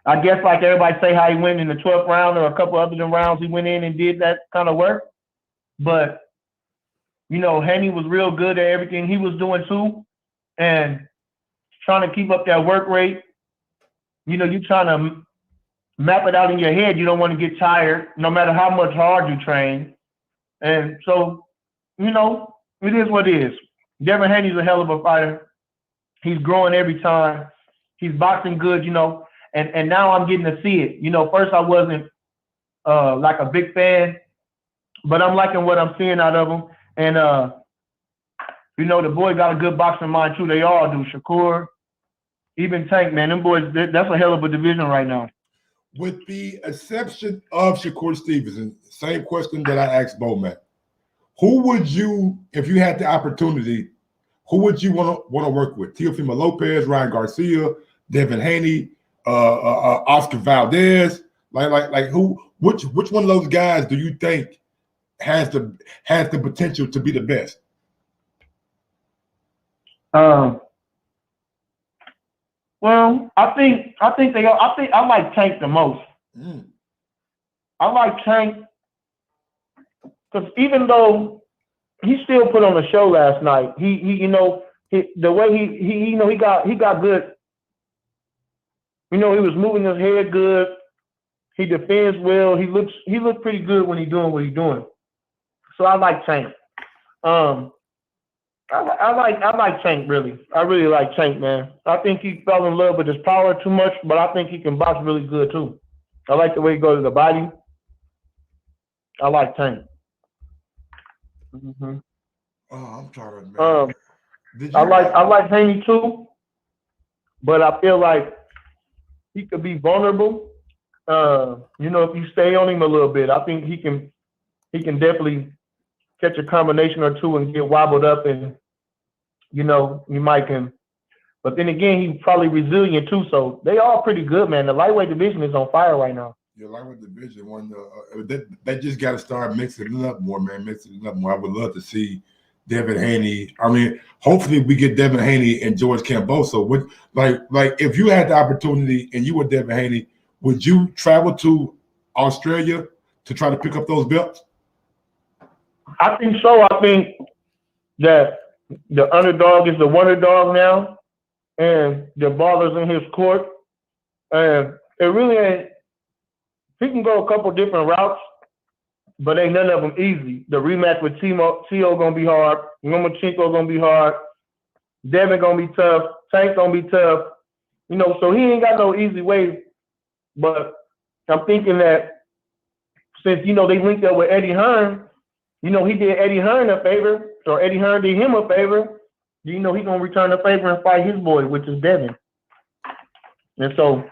I guess like everybody say how he went in the 12th round or a couple other than rounds, he went in and did that kind of work. But, Haney was real good at everything he was doing too. And trying to keep up that work rate. You're trying to map it out in your head. You don't want to get tired, no matter how much hard you train. And so, it is what it is. Devin Haney's a hell of a fighter. He's growing every time. He's boxing good, and now I'm getting to see it. First I wasn't like a big fan, but I'm liking what I'm seeing out of him. And, the boy got a good boxing mind too. They all do. Shakur, even Tank, man, them boys, that's a hell of a division right now. With the exception of Shakur Stevenson, same question that I asked Bowman. Who would you, if you had the opportunity, who would you want to work with? Teofimo Lopez, Ryan Garcia, Devin Haney, Oscar Valdez? Like who? Which one of those guys do you think has the potential to be the best? Well, I like Tank the most. I like Tank because even though he still put on a show last night, the way he got good. He was moving his head good. He defends well. He looks pretty good when he's doing what he's doing. So I like Tank. I like Tank, really. I really like Tank, man. I think he fell in love with his power too much, but I think he can box really good, too. I like the way he goes to the body. I like Tank. Mm-hmm. Oh, I'm trying to remember. I like Haney, too, but I feel like he could be vulnerable. If you stay on him a little bit, I think he can definitely catch a combination or two and get wobbled up, and you might can. But then again, he's probably resilient too. So they all pretty good, man. The lightweight division is on fire right now. Yeah, lightweight division they just got to start mixing it up more, man. Mixing it up more. I would love to see Devin Haney. I mean, hopefully we get Devin Haney and George Camboso. Would like if you had the opportunity and you were Devin Haney, would you travel to Australia to try to pick up those belts? I think so. I think that the underdog is the wonder dog now, and the baller's in his court. And it really ain't. He can go a couple different routes, but ain't none of them easy. The rematch with Tio gonna be hard. Lomachenko gonna be hard. Devin gonna be tough. Tank gonna be tough. So he ain't got no easy way. But I'm thinking that since they linked up with Eddie Hearn, he did Eddie Hearn a favor, or Eddie Hearn did him a favor. He gonna return the favor and fight his boy, which is Devin. And so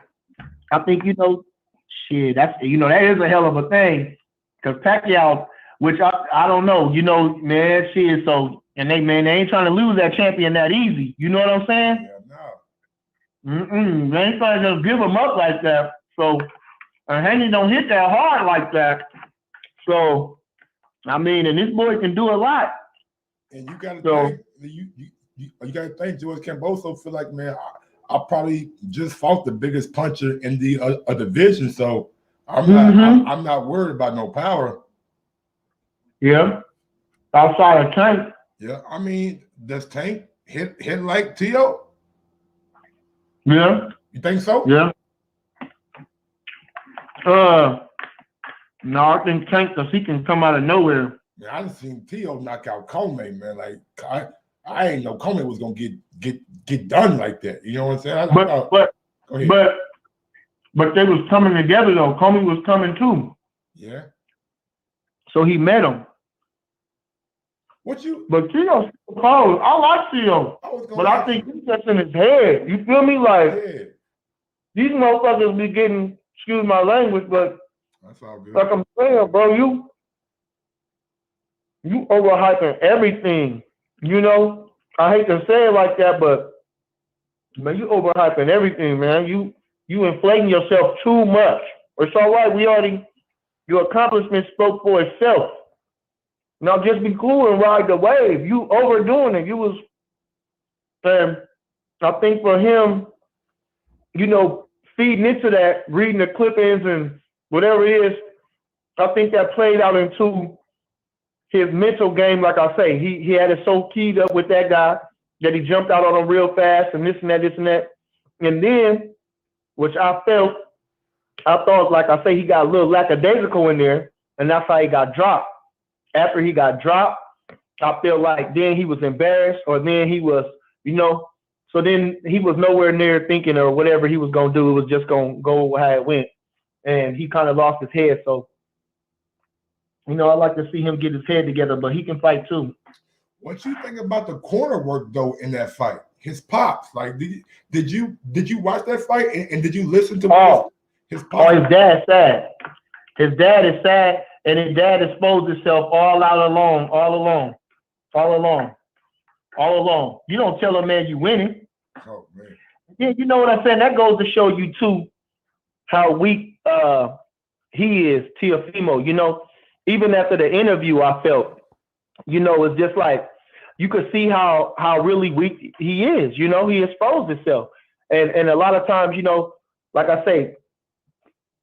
I think shit, that's that is a hell of a thing. Because Pacquiao, which I don't know, man, shit. So and they ain't trying to lose that champion that easy. You know what I'm saying? Yeah, no. They ain't trying to just give him up like that. So Haney don't hit that hard like that. So I mean, and this boy can do a lot. And you got to you got to think George Camboso feel like, man, I probably just fought the biggest puncher in the division. So I'm not worried about no power. Yeah. Outside of Tank. Yeah, I mean, does Tank hit like T.O.? Yeah. You think so? Yeah. No, I think Tank, because he can come out of nowhere. Man, I done seen T.O. knock out Comey, man. Like I ain't know Comey was gonna get done like that. You know what I'm saying? But they was coming together though. Comey was coming too. Yeah. So he met him. But T.O. close. I like T.O. But I think he's just in his head. You feel me? Like these motherfuckers be getting, excuse my language, but that's all good. Like I'm saying, bro, you overhyping everything. You know, I hate to say it like that, but man, you overhyping everything, man. You inflating yourself too much. It's all right. Your accomplishment spoke for itself. Now just be cool and ride the wave. You overdoing it. And I think for him, you know, feeding into that, reading the clip-ins and whatever it is, I think that played out into his mental game. Like I say, he had it so keyed up with that guy that he jumped out on him real fast and this and that. And then, which I thought, like I say, he got a little lackadaisical in there, and that's how he got dropped. After he got dropped, I feel like then he was embarrassed, or then he was, you know, so then he was nowhere near thinking or whatever he was going to do. It was just going to go how it went. And he kind of lost his head. So, you know, I like to see him get his head together, but he can fight too. What you think about the corner work though in that fight? His pops, like, did you watch that fight and did you listen to his pops? Oh, his dad's sad. His dad is sad, and his dad exposed himself all along. You don't tell a man you winning. Oh man. Yeah, you know what I'm saying? That goes to show you too how weak he is, Teofimo. You know, even after the interview, I felt, you know, it's just like you could see how really weak he is. You know, he exposed himself, and a lot of times, you know, like I say,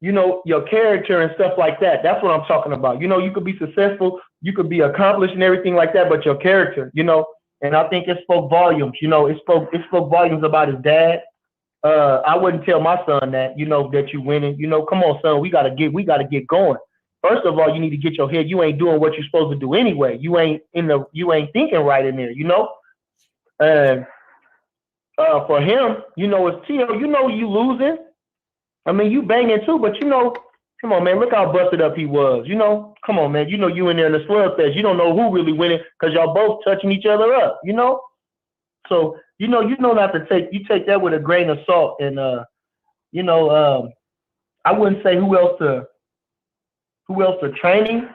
you know, your character and stuff like that. That's what I'm talking about. You know, you could be successful, you could be accomplished and everything like that, but your character, you know, and I think it spoke volumes. You know, it spoke volumes about his dad. I wouldn't tell my son that, you know, that you winning. You know, come on, son, we gotta get going. First of all, you need to get your head. You ain't doing what you're supposed to do anyway. You ain't thinking right in there, you know? And for him, you know, it's Tio, you know you losing. I mean, you banging too, but you know, come on, man, look how busted up he was. You know, come on, man, you know you in there in the slugfest. You don't know who really winning because y'all both touching each other up, you know? So, you know not to take that with a grain of salt. And, you know, I wouldn't say who else to training.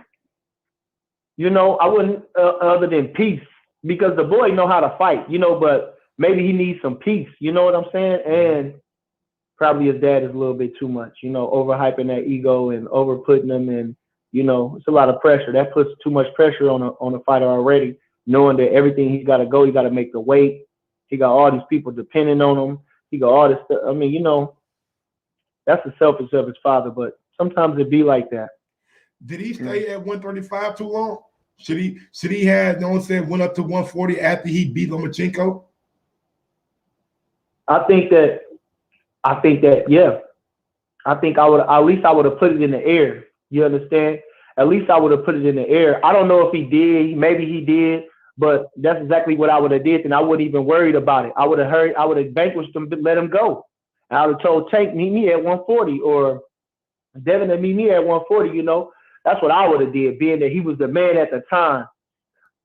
You know, I wouldn't, other than peace, because the boy know how to fight, you know, but maybe he needs some peace. You know what I'm saying? And probably his dad is a little bit too much, you know, overhyping that ego and overputting him, and you know, it's a lot of pressure. That puts too much pressure on a fighter already, knowing that everything he's got to go, he got to make the weight. He got all these people depending on him. He got all this stuff. I mean, you know, that's the selfish of his father, but sometimes it be like that. Did he stay at 135 too long? Should he have, no one said, went up to 140 after he beat Lomachenko? I think that, yeah. I think I would have put it in the air. You understand? At least I would have put it in the air. I don't know if he did. Maybe he did, but that's exactly what I would have did, and I wouldn't even worried about it. I would have vanquished him, let him go. I would have told Tank, meet me at 140, or Devin to meet me at 140, you know. That's what I would have did, being that he was the man at the time.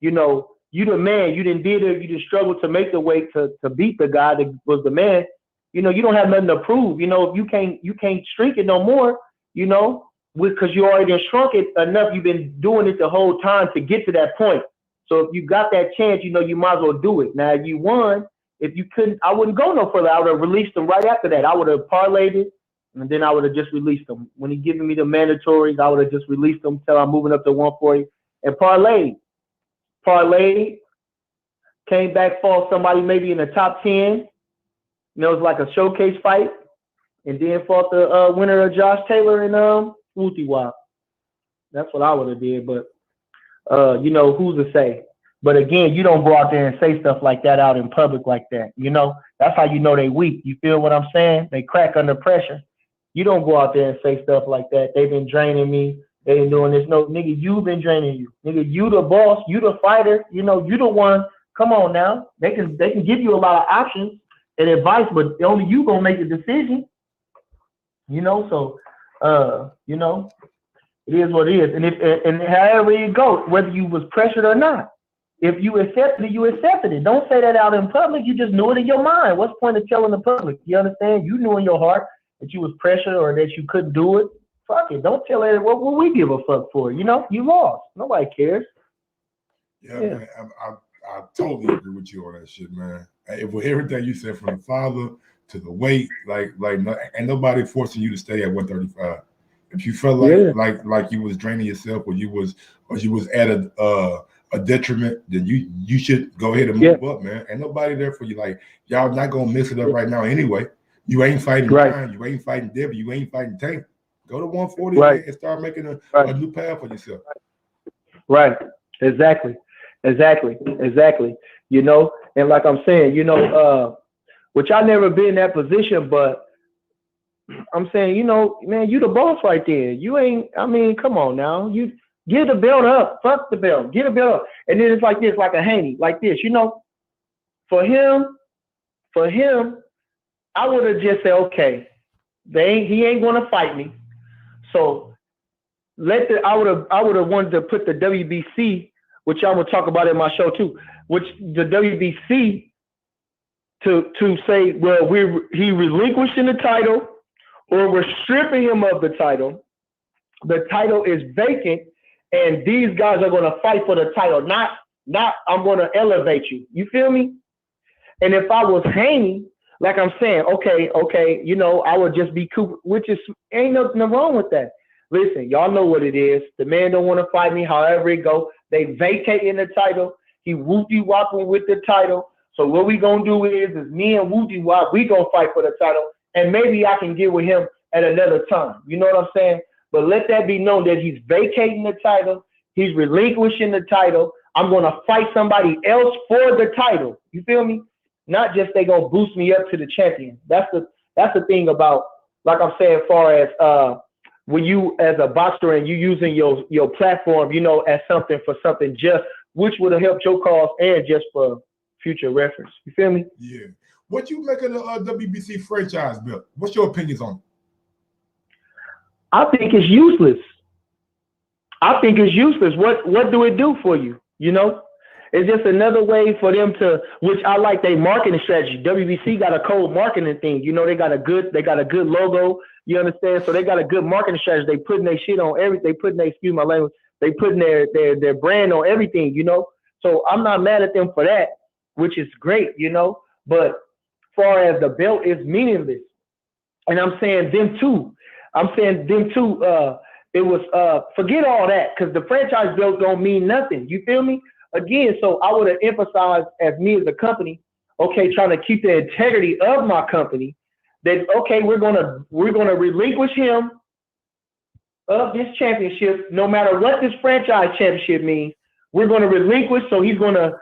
You know, you the man. You didn't did it. You just struggled to make the weight to beat the guy that was the man. You know, you don't have nothing to prove. You know, if you can't shrink it no more, you know, because you already shrunk it enough. You've been doing it the whole time to get to that point. So if you got that chance, you know, you might as well do it. Now, if you won, if you couldn't, I wouldn't go no further. I would have released him right after that. I would have parlayed it, and then I would have just released him. When he giving me the mandatories, I would have just released him until I'm moving up to 140 and parlayed. Came back, fought somebody maybe in the top 10. You know, it was like a showcase fight, and then fought the winner of Josh Taylor and Wooty Wop. That's what I would have did. But you know, who's to say? But again, you don't go out there and say stuff like that out in public like that. You know, that's how you know they weak. You feel what I'm saying? They crack under pressure. You don't go out there and say stuff like that. They've been draining me. They been doing this. No, nigga, you've been draining you. Nigga, you the boss. You the fighter. You know, you the one. Come on now. They can give you a lot of options and advice, but only you gonna make the decision. You know, so you know, it is what it is. And however it goes, whether you was pressured or not. If you accepted it, you accepted it. Don't say that out in public. You just knew it in your mind. What's the point of telling the public? You understand? You knew in your heart that you was pressured or that you couldn't do it. Fuck it. Don't tell it. What will we give a fuck for? You know, you lost. Nobody cares. Yeah. Man, I totally agree with you on that shit, man. With everything you said, from the father to the weight, like ain't nobody forcing you to stay at 135. If you felt like you was draining yourself, or you was at a detriment, then you should go ahead and move up, man. Ain't nobody there for you. Like, y'all not gonna mess it up right now anyway. You ain't fighting time, you ain't fighting Debbie, you ain't fighting Tank. Go to 140 and start making a new path for yourself. Right. Exactly. You know, and like I'm saying, you know, which I never been in that position, but I'm saying, you know, man, you the boss right there. You ain't, I mean, come on now. You get the belt up. Fuck the belt. Get the belt up. And then it's like this, like a handy, like this, you know. For him, I would have just said, okay, he ain't gonna fight me. So I would have wanted to put the WBC, which I'm gonna talk about in my show too, which the WBC to say, well, he relinquishing the title, or we're stripping him of the title. The title is vacant, and these guys are gonna fight for the title. Not I'm gonna elevate you. You feel me? And if I was Haney, like I'm saying, okay, you know, I would just be Cooper, which is ain't nothing wrong with that. Listen, y'all know what it is. The man don't want to fight me, however it go. They vacating the title. He whoopty whopping with the title. So what we gonna do is me and Wooty Wop, we gonna fight for the title, and maybe I can get with him at another time. You know what I'm saying? But let that be known that he's vacating the title. He's relinquishing the title. I'm gonna fight somebody else for the title. You feel me? Not just they gonna boost me up to the champion. That's the thing about, like I'm saying, as far as when you as a boxer and you using your platform, you know, as something for something just, which would have helped your cause and just for future reference. You feel me? Yeah. What you make of the WBC franchise belt? What's your opinions on it? I think it's useless. What do it do for you? You know? It's just another way for them to, which I like their marketing strategy. WBC got a cold marketing thing. You know, they got a good logo. You understand? So they got a good marketing strategy. They putting their shit on everything. They putting their, excuse my language, they putting their brand on everything, you know? So I'm not mad at them for that, which is great, you know? But far as the belt is meaningless. And I'm saying them too. It was, forget all that, because the franchise belt don't mean nothing. You feel me? Again, so I would have emphasized, as me as a company, okay, trying to keep the integrity of my company, that okay, we're gonna relinquish him of this championship, no matter what this franchise championship means. We're gonna relinquish, so he's gonna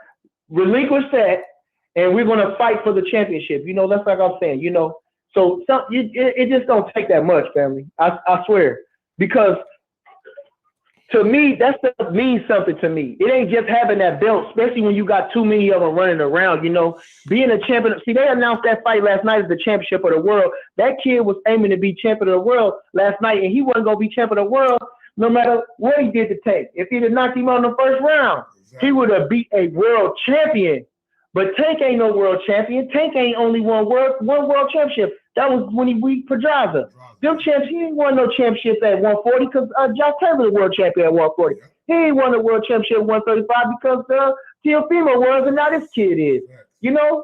relinquish that, and we're gonna fight for the championship. You know, that's like I'm saying, you know. So it just don't take that much, family. I swear, because to me, that stuff means something to me. It ain't just having that belt, especially when you got too many of them running around, you know, being a champion. See, they announced that fight last night as the championship of the world. That kid was aiming to be champion of the world last night, and he wasn't going to be champion of the world no matter what he did to Tank. If he'd have knocked him out in the first round, he would have beat a world champion. But Tank ain't no world champion. Tank ain't only one world championship. That was when he beat Pedraza. Them champs, he ain't won no championships at 140 because Josh Taylor was world champion at 140. He ain't won a world championship at 135 because Teofimo was, and now this kid is. You know?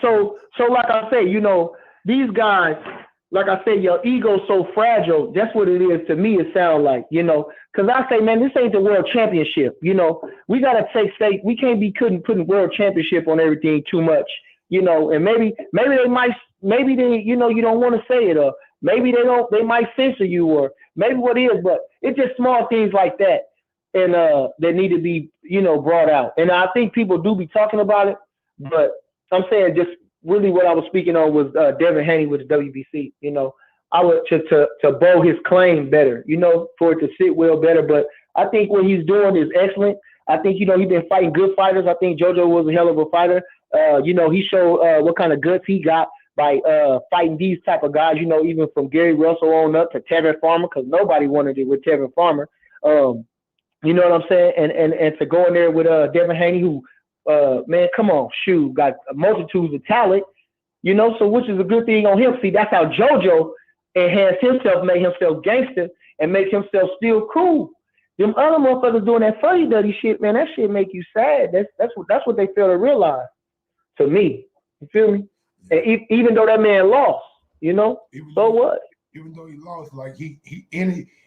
So like I say, you know, these guys, like I said, your ego's so fragile. That's what it is to me, it sounds like, you know. Because I say, man, this ain't the world championship. You know, we got to take state. We can't be putting world championship on everything too much. You know, and maybe they, you know, you don't want to say it, or Maybe they might censor you, or maybe what it is, but it's just small things like that, and that need to be, brought out. And I think people do be talking about it, but I'm saying just really what I was speaking on was Devin Haney with the WBC. I would to bow his claim better, for it to sit well better. But I think what he's doing is excellent. I think, he's been fighting good fighters. I think JoJo was a hell of a fighter. He showed what kind of guts he got by fighting these type of guys, even from Gary Russell on up to Tevin Farmer, because nobody wanted it with Tevin Farmer. You know what I'm saying? And to go in there with Devin Haney, who, man, come on, shoot, got multitudes of talent, so which is a good thing on him. See, that's how JoJo enhanced himself, made himself gangster, and make himself still cool. Them other motherfuckers doing that funny dirty shit, man, that shit make you sad. That's what they fail to realize. To me, you feel me? And even though that man lost, so what? Even though he lost, like he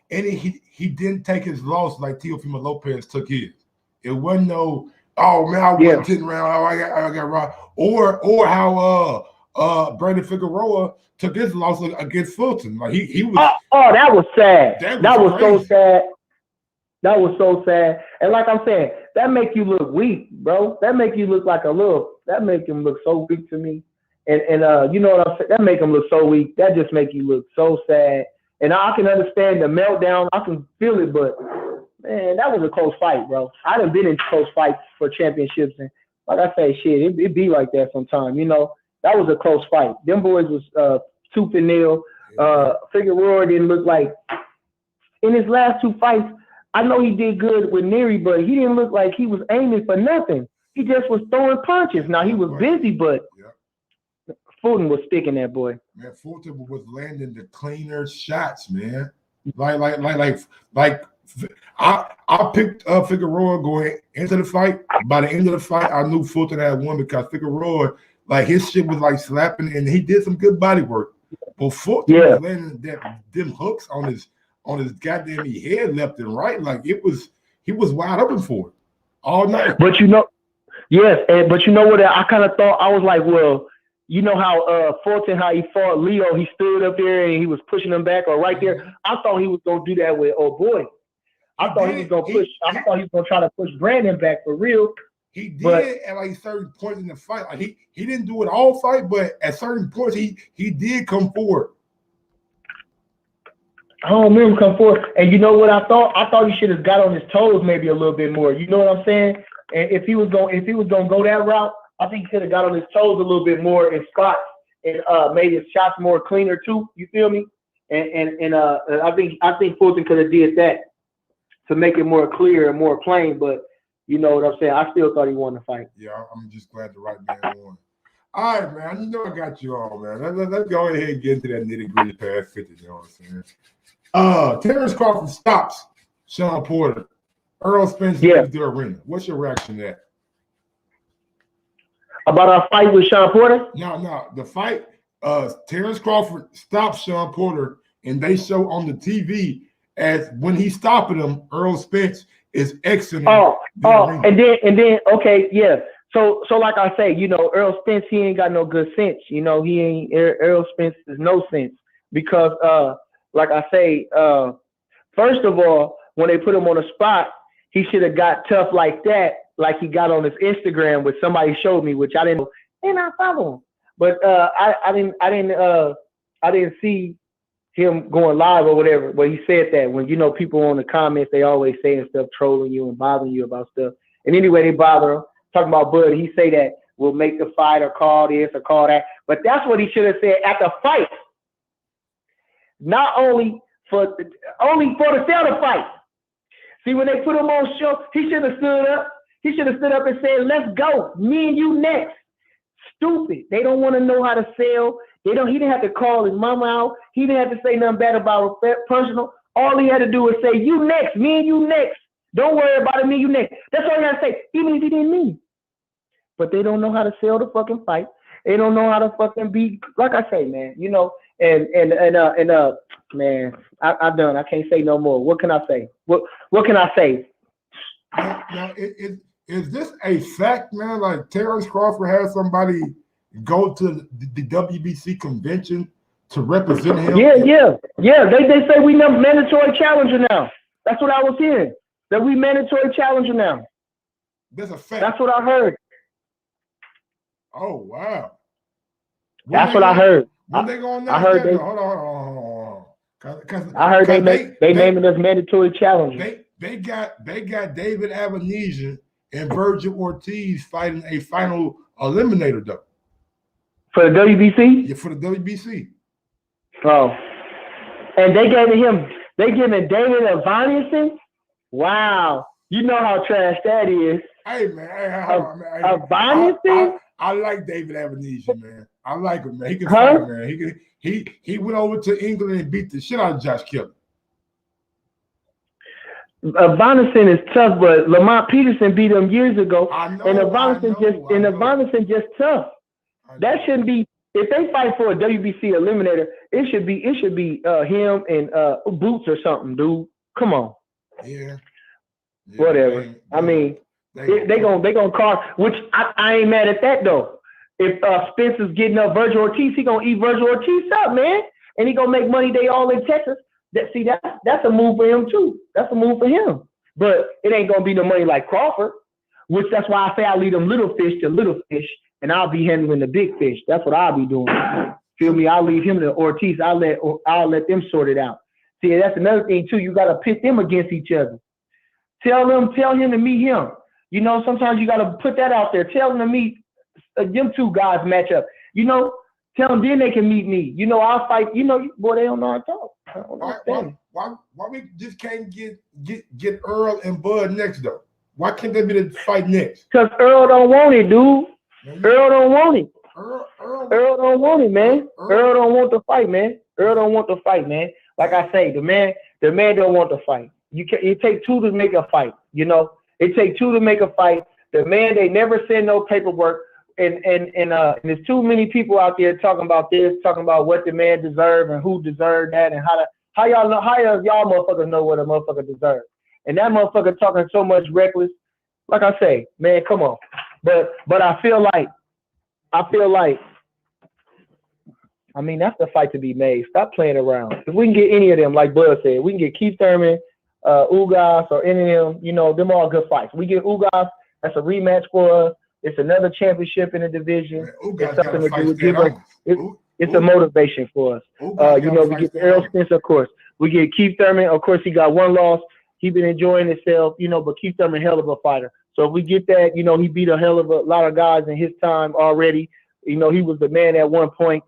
didn't take his loss like Teofimo Lopez took his. It wasn't no, oh man, I won 10 rounds, oh I got robbed, or how Brandon Figueroa took his loss against Fulton. Like he was. Oh, that was sad. That was so crazy. sad. That was so sad. And like I'm saying, that make you look weak, bro. That make you look like that make him look so weak to me. And you know what I'm saying? That make him look so weak. That just make you look so sad. And I can understand the meltdown. I can feel it, but man, that was a close fight, bro. I done been in close fights for championships, and like I say, shit, it be like that sometimes. That was a close fight. Them boys was tooth and nail. Figueroa didn't look like in his last two fights. I know he did good with Neary, but he didn't look like he was aiming for nothing. He just was throwing punches. Now he was busy, but Fulton was sticking that boy. Man, Fulton was landing the cleaner shots, man. Like I picked Figueroa going into the fight. By the end of the fight, I knew Fulton had won because Figueroa, like his shit was like slapping, and he did some good body work. But Fulton was landing them hooks on his goddamn head left and right. Like he was wide open for it all night. But yes, but what I kind of thought, I was like, well, you know how Fulton, how he fought Leo, he stood up there and he was pushing him back or right there. I thought he was gonna do that with boy. I thought he was gonna try to push Brandon back for real. He did at like certain points in the fight. Like he didn't do it all fight, but at certain points he did come forward. I don't remember him come forward. And you know what I thought? I thought he should have got on his toes maybe a little bit more. You know what I'm saying? And if he was gonna go that route, I think he could have got on his toes a little bit more in spots and made his shots more cleaner too. You feel me? And I think Fulton could have did that to make it more clear and more plain. But you know what I'm saying? I still thought he won the fight. Yeah, I'm just glad the right man won. All right, man. You know I got you on, man. Let's go ahead and get into that nitty-gritty past 50. You know what I'm saying? Terrence Crawford stops Sean Porter. Earl Spence leaves the arena. What's your reaction to that? About our fight with Sean Porter? No. The fight, Terrence Crawford stops Sean Porter, and they show on the TV as when he's stopping him, Earl Spence is exiting. And then, okay, yeah. So like I say, Earl Spence, he ain't got no good sense. Earl Spence is no sense because, like I say, first of all, when they put him on the spot, he should have got tough like that, like he got on his Instagram, which somebody showed me, which I didn't know, and I follow him. But I didn't see him going live or whatever. But he said that when people on the comments, they always saying stuff, trolling you and bothering you about stuff. And anyway, they bother him talking about Bud. He say that we'll make the fight or call this or call that. But that's what he should have said at the fight. Not only for the sale of fight. See, when they put him on show, he should have stood up. He should have stood up and said, "Let's go, me and you next." Stupid. They don't want to know how to sell. He didn't have to call his mama out. He didn't have to say nothing bad about it personal. All he had to do was say, "You next, me and you next. Don't worry about it, me and you next." That's all he had to say, even if he didn't mean. But they don't know how to sell the fucking fight. They don't know how to fucking be, like I say, man. Man, I'm done. I can't say no more. What can I say? What can I say? Now, is this a fact, man? Like Terrence Crawford had somebody go to the WBC convention to represent him. Yeah. They say we mandatory challenger now. That's what I was hearing. That we mandatory challenger now. That's a fact. That's what I heard. Oh wow. That's what I heard. When they going I heard they. Hold on. I heard they naming us mandatory challenger. They got David Avenesian and Virgil Ortiz fighting a final eliminator though. For the WBC? Yeah, for the WBC. Oh. And they giving David Avenesian? Wow. You know how trash that is. Hey man, hold on, man. I like David Avenesian, man. I like him, man. He can fight, man. He went over to England and beat the shit out of Josh Kelly. Avenesian is tough, but Lamont Peterson beat him years ago. I know, and Avenesian just tough. That shouldn't be. If they fight for a WBC eliminator, it should be him and Boots or something, dude. Come on. Yeah. Whatever. I mean, they gonna call. Which I ain't mad at that though. If Spencer's getting up Virgil Ortiz, he gonna eat Virgil Ortiz up, man, and he gonna make money. They all in Texas. That's a move for him too. That's a move for him. But it ain't gonna be no money like Crawford. Which that's why I say I leave them little fish to little fish, and I'll be handling the big fish. That's what I'll be doing. Feel me? I'll leave him to Ortiz. I'll let them sort it out. See, that's another thing too. You gotta pit them against each other. Tell him to meet him. You know, sometimes you gotta put that out there. Tell them to meet them two guys match up. You know, tell them then they can meet me. You know, I'll fight. You know, boy, they don't know how to talk. Why we just can't get Earl and Bud next though? Why can't they be the fight next? Because Earl don't want it, dude. Earl don't want it. Earl don't want it, man. Earl don't want the fight, man. Earl don't want the fight, man. Like I say, the man don't want the fight. It takes two to make a fight, you know. It takes two to make a fight. The man, they never send no paperwork, and there's too many people out there talking about this, talking about what the man deserved and who deserved that, and how y'all motherfuckers know what a motherfucker deserves. And that motherfucker talking so much reckless. Like I say, man, come on. But I feel like, I mean, that's the fight to be made. Stop playing around. If we can get any of them, like Bud said, we can get Keith Thurman, Ugas, or any of them, you know, them all good fights. We get Ugas, that's a rematch for us. It's another championship in the division. It's something to do with give us. It's a motivation for us. You know, we get the Errol Spence, of course. We get Keith Thurman. Of course, he got one loss. He been enjoying himself, you know, but Keith Thurman, hell of a fighter. So if we get that, you know, he beat a hell of a lot of guys in his time already. You know, he was the man at one point.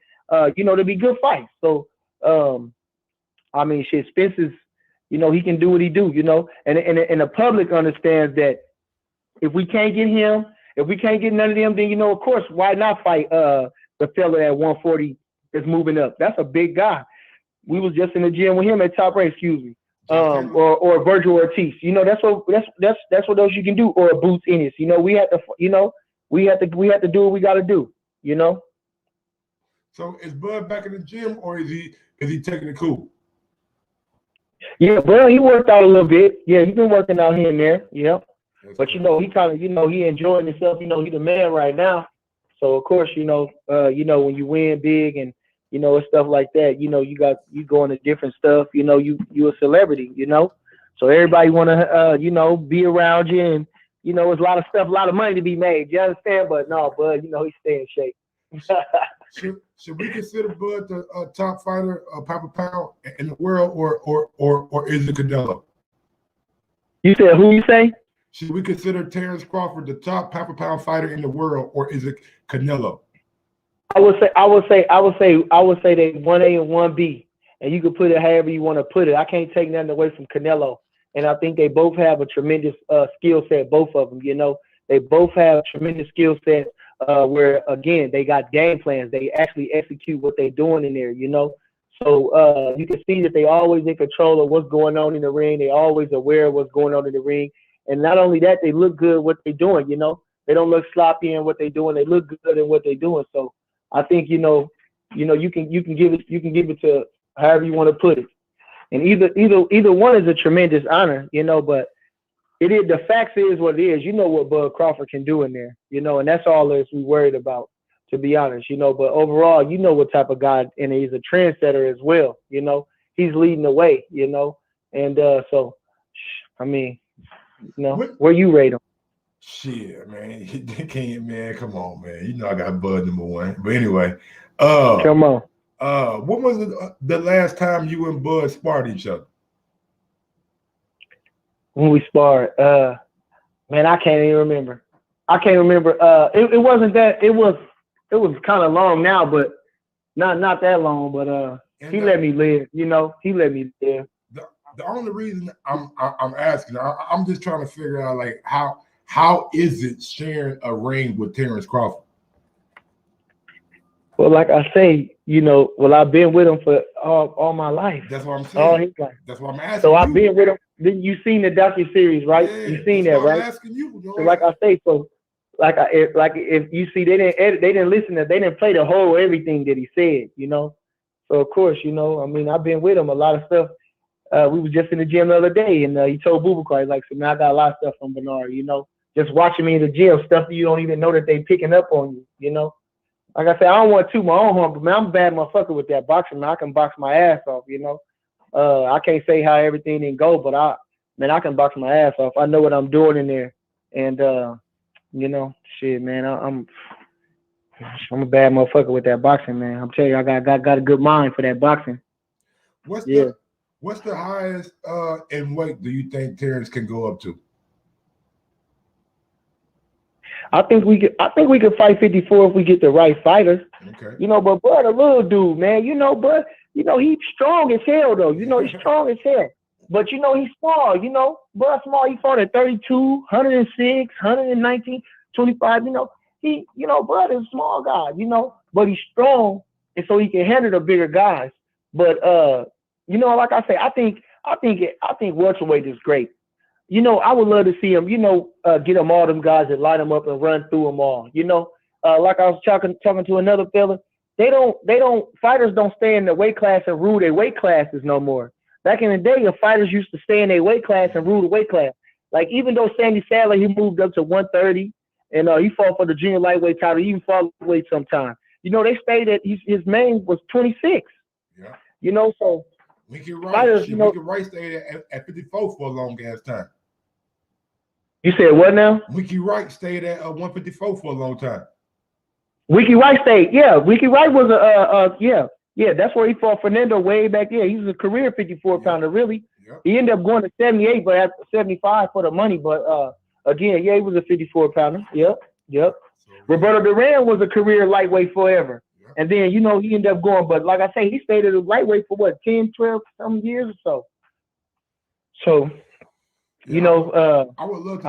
You know, to be good fights. So, I mean, shit, Spence is, you know, he can do what he do, you know, and the public understands that if we can't get him, if we can't get none of them, then, you know, of course, why not fight the fella at 140 that's moving up? That's a big guy. We was just in the gym with him at Top Rank, excuse me, or Virgil Ortiz. You know, that's what else you can do, or Boots Ennis. You know, we have to do what we got to do. You know. So is Bud back in the gym, or is he taking it cool? Yeah, Bud, he worked out a little bit. Yeah, he's been working out here and there. Yeah, but you know, he kind of, you know, he enjoying himself. You know, he's the man right now. So of course, you know, when you win big and you know, and stuff like that, you know, you going to different stuff. You know, you a celebrity. You know, so everybody want to you know, be around you, and you know, there's a lot of stuff, a lot of money to be made. You understand? But no, Bud, you know, he stay in shape. Should we consider Bud the top fighter, pound for pound in the world, or is it Canelo? You said who? You say? Should we consider Terrence Crawford the top pound for pound fighter in the world, or is it Canelo? I would say they 1A and 1B, and you can put it however you want to put it. I can't take nothing away from Canelo, and I think they both have a tremendous skill set. Both of them, you know, they both have tremendous skill sets. Where again they got game plans, they actually execute what they're doing in there, you know. So you can see that they always in control of what's going on in the ring. They always aware of what's going on in the ring, and not only that, they look good what they're doing. You know, they don't look sloppy in what they're doing. They look good in what they're doing. So I think you can give it to however you want to put it, and either one is a tremendous honor, you know, but. The facts is what it is. You know what Bud Crawford can do in there, you know, and that's all that we worried about. to be honest, you know. But overall, you know what type of guy, and he's a trendsetter as well, you know. He's leading the way, you know. And so, I mean, you know, where you rate him? Shit, man. They can't, man. Come on, man. You know I got Bud #1. But anyway, come on. when was the last time you and Bud sparred each other? When we sparred, man, I can't even remember. I can't remember. It wasn't that. It was kind of long now, but not that long. But he let me live. You know, he let me live. The only reason I'm asking, I'm just trying to figure out like how is it sharing a ring with Terrence Crawford? Well, like I say, you know, I've been with him for all my life. That's what I'm saying. All his life. That's what I'm asking. So I've been with him. Then you seen the docuseries, right? Yeah, you seen that, right? I'm asking you. So like I say, so if you see, they didn't listen to, they didn't play the whole everything that he said, you know. So of course, you know, I mean, I've been with him a lot of stuff. We were just in the gym the other day, and he told Bubakar, he's like, so man, I got a lot of stuff from Bernard, you know, just watching me in the gym, stuff that you don't even know that they picking up on you, you know. Like I said, I don't want to toot my own horn, but man, I'm a bad motherfucker with that boxing, man. I can box my ass off, you know. I can't say how everything didn't go, but I can box my ass off. I know what I'm doing in there, and you know, shit, man, I'm a bad motherfucker with that boxing, man. I'm telling you, I got a good mind for that boxing. What's the highest in weight do you think Terrence can go up to? I think we could fight 54 if we get the right fighters. Okay. You know, but Bud, a little dude, man. You know, Bud, you know, he's strong as hell though. You know, he's strong as hell. But you know, he's small, you know. Bud small, he fought at 32, 106, 119, 25, you know. Bud is a small guy, you know, but he's strong, and so he can handle the bigger guys. But you know, like I say, I think welterweight is great. You know, I would love to see him, you know, get them all them guys that light them up and run through them all. You know, like I was talking to another fella, fighters don't stay in the weight class and rule their weight classes no more. Back in the day, the fighters used to stay in their weight class and rule the weight class. Like even though Sandy Sadler, he moved up to 130 and he fought for the junior lightweight title, he even fought weight sometime. You know, they stayed at his main was 26. Yeah. You know, so fighters, you know, Wright stayed at 54 for a long ass time. You said what now? Wiki Wright stayed at 154 for a long time. Wiki Wright stayed, yeah. Wiki Wright was yeah. That's where he fought Fernando way back there. He was a career 54 pounder, really. Yep. He ended up going to 78, but at 75 for the money. But again, yeah, he was a 54 pounder. Yep. So, Roberto Duran was a career lightweight forever. Yep. And then, you know, he ended up going, but like I say, he stayed at a lightweight for what, 10, 12 some years or so. So, you know, I would love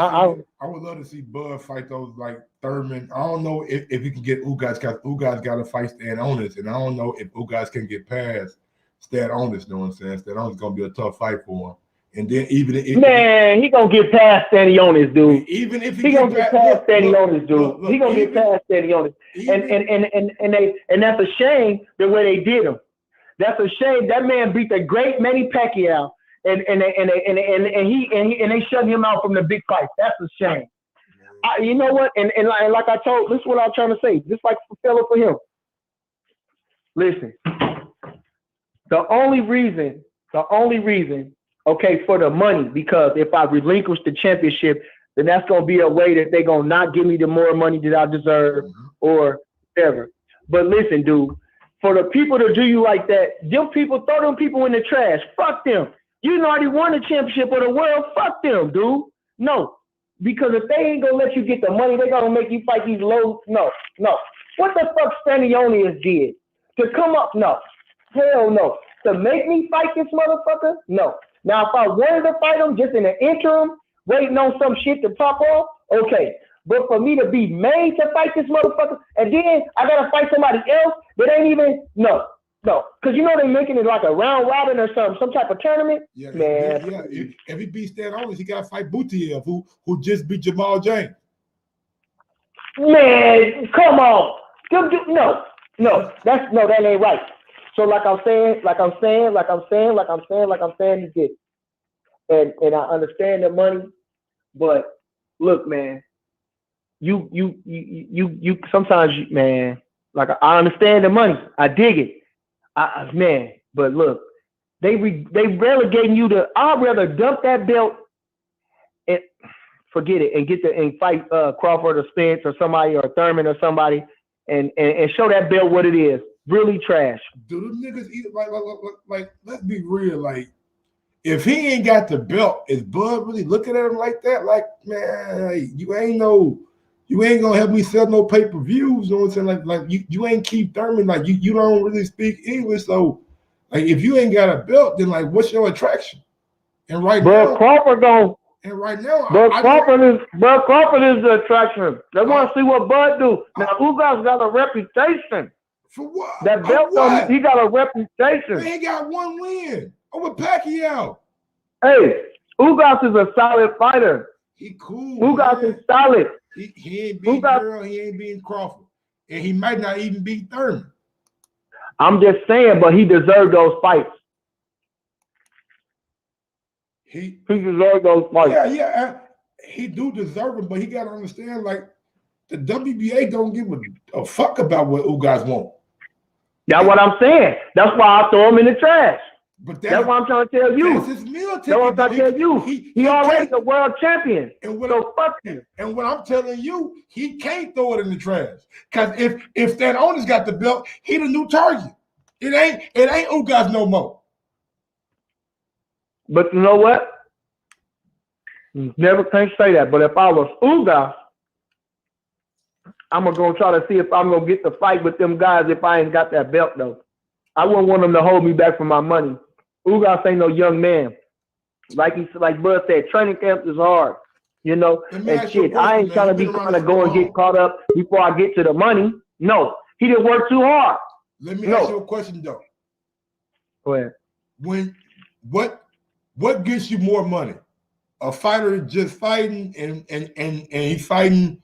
to see Bud fight those like Thurman. I don't know if he can get Ugas got to fight Stan Onis, and I don't know if Ugas can get past Stan Onis. Know what I'm saying? Stan Onis is gonna be a tough fight for him. And then even if he gonna get past Stan Onis, dude. Even if he gonna get past Stan Onis, dude. He gonna get past Stan Onis. And that's a shame the way they did him. That's a shame. That man beat the great Manny Pacquiao. And they shut him out from the big fights. That's a shame. You know what? And like I told, this is what I'm trying to say. Just like for him. Listen, the only reason, okay, for the money, because if I relinquish the championship, then that's gonna be a way that they're gonna not give me the more money that I deserve or whatever. But listen, dude, for the people to do you like that, throw them people in the trash. Fuck them. You already won the championship of the world. Fuck them, dude. No. Because if they ain't gonna let you get the money, they gonna make you fight these low. No. What the fuck Stanionis did? To come up? No. Hell no. To make me fight this motherfucker? No. Now, if I wanted to fight him just in the interim, waiting on some shit to pop off, okay. But for me to be made to fight this motherfucker, and then I gotta fight somebody else that ain't even, no. Because you know they making it like a round robin or some type of tournament. Yeah, man. Yeah. If he beats Stan Onis, he gotta fight Butiev, who just beat Jamal James. Man, come on. No, that ain't right. So like I'm saying is this. And I understand the money, but look, man, you sometimes, man, Like I understand the money, I dig it, man. But look, they relegating you to. I'd rather dump that belt and forget it and and fight Crawford or Spence or somebody or Thurman or somebody and show that belt what it is. Really trash. Do the niggas eat like let's be real, like if he ain't got the belt, is Bud really looking at him like that? Like, man, you ain't gonna help me sell no pay-per-views, you know what I'm saying? Like you ain't Keith Thurman, like you don't really speak English, so like if you ain't got a belt, then like what's your attraction? And right now, Crawford don't. And right now, Crawford is the attraction. They want to see what Bud do. Now, Ugas got a reputation. For what? That belt, he got a reputation. He got one win over Pacquiao. Hey, Ugas is a solid fighter. He cool. Ugas is solid. He ain't beat Girl. He ain't beating Crawford. And he might not even beat Thurman. I'm just saying, but he deserved those fights. He deserved those fights. Yeah. He do deserve them, but he got to understand, like, the WBA don't give a fuck about what Ugas want. That's what I'm saying. That's why I throw him in the trash. But that's what I'm trying to tell you. That's his meal ticket. That's what I'm trying to tell you. He already a world champion. So fuck him. And what I'm telling you, he can't throw it in the trash. Because if that owner's got the belt, he the new target. It ain't Ugas no more. But you know what? Never can't say that. But if I was Ugas, I'm gonna try to see if I'm gonna get the fight with them guys if I ain't got that belt though. I wouldn't want them to hold me back from my money. Ugas ain't no young man. Like Bud said, training camp is hard, you know. And shit, I ain't trying to go and get caught up before I get to the money. No, he didn't work too hard. Let me ask you a question though. Go ahead. What gets you more money? A fighter just fighting and he's fighting,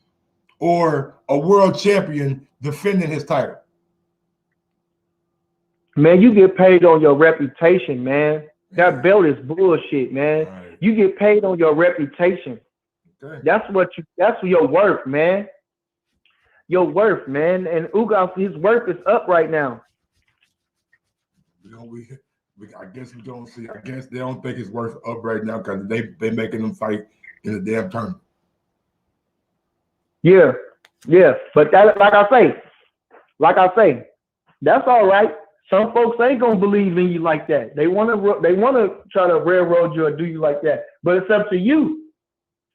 or a world champion defending his title? Man, you get paid on your reputation, man. That belt is bullshit, man. Right. You get paid on your reputation. Okay. That's your worth, man. Your worth, man. And Ugas, his worth is up right now. I guess we don't see. I guess they don't think it's worth up right now because they making them fight in a damn tournament. Yeah. But that, like I say, that's all right. Some folks ain't gonna believe in you like that. They wanna try to railroad you or do you like that. But it's up to you.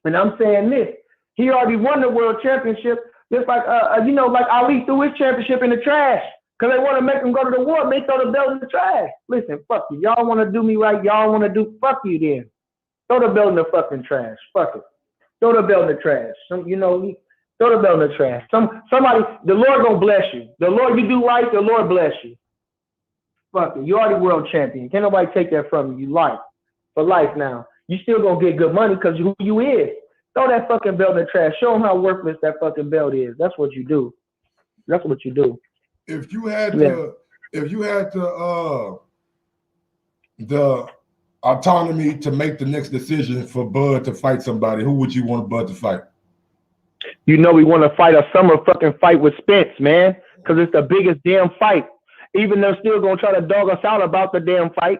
And I'm saying this: he already won the world championship. Just like like Ali threw his championship in the trash. Because they want to make them go to the war, they throw the belt in the trash. Listen, fuck you. Y'all want to do me right, y'all want to do, fuck you then. Throw the belt in the fucking trash. Fuck it. Throw the belt in the trash. Throw the belt in the trash. Somebody, the Lord gonna bless you. The Lord, you do right, the Lord bless you. Fuck it. You already world champion. Can't nobody take that from you. You life. For life now. You still gonna get good money because who you is. Throw that fucking belt in the trash. Show them how worthless that fucking belt is. That's what you do. That's what you do. If you had the autonomy to make the next decision for Bud to fight somebody, who would you want Bud to fight? You know we want to fight a summer fucking fight with Spence, man, because it's the biggest damn fight. Even they're still gonna try to dog us out about the damn fight.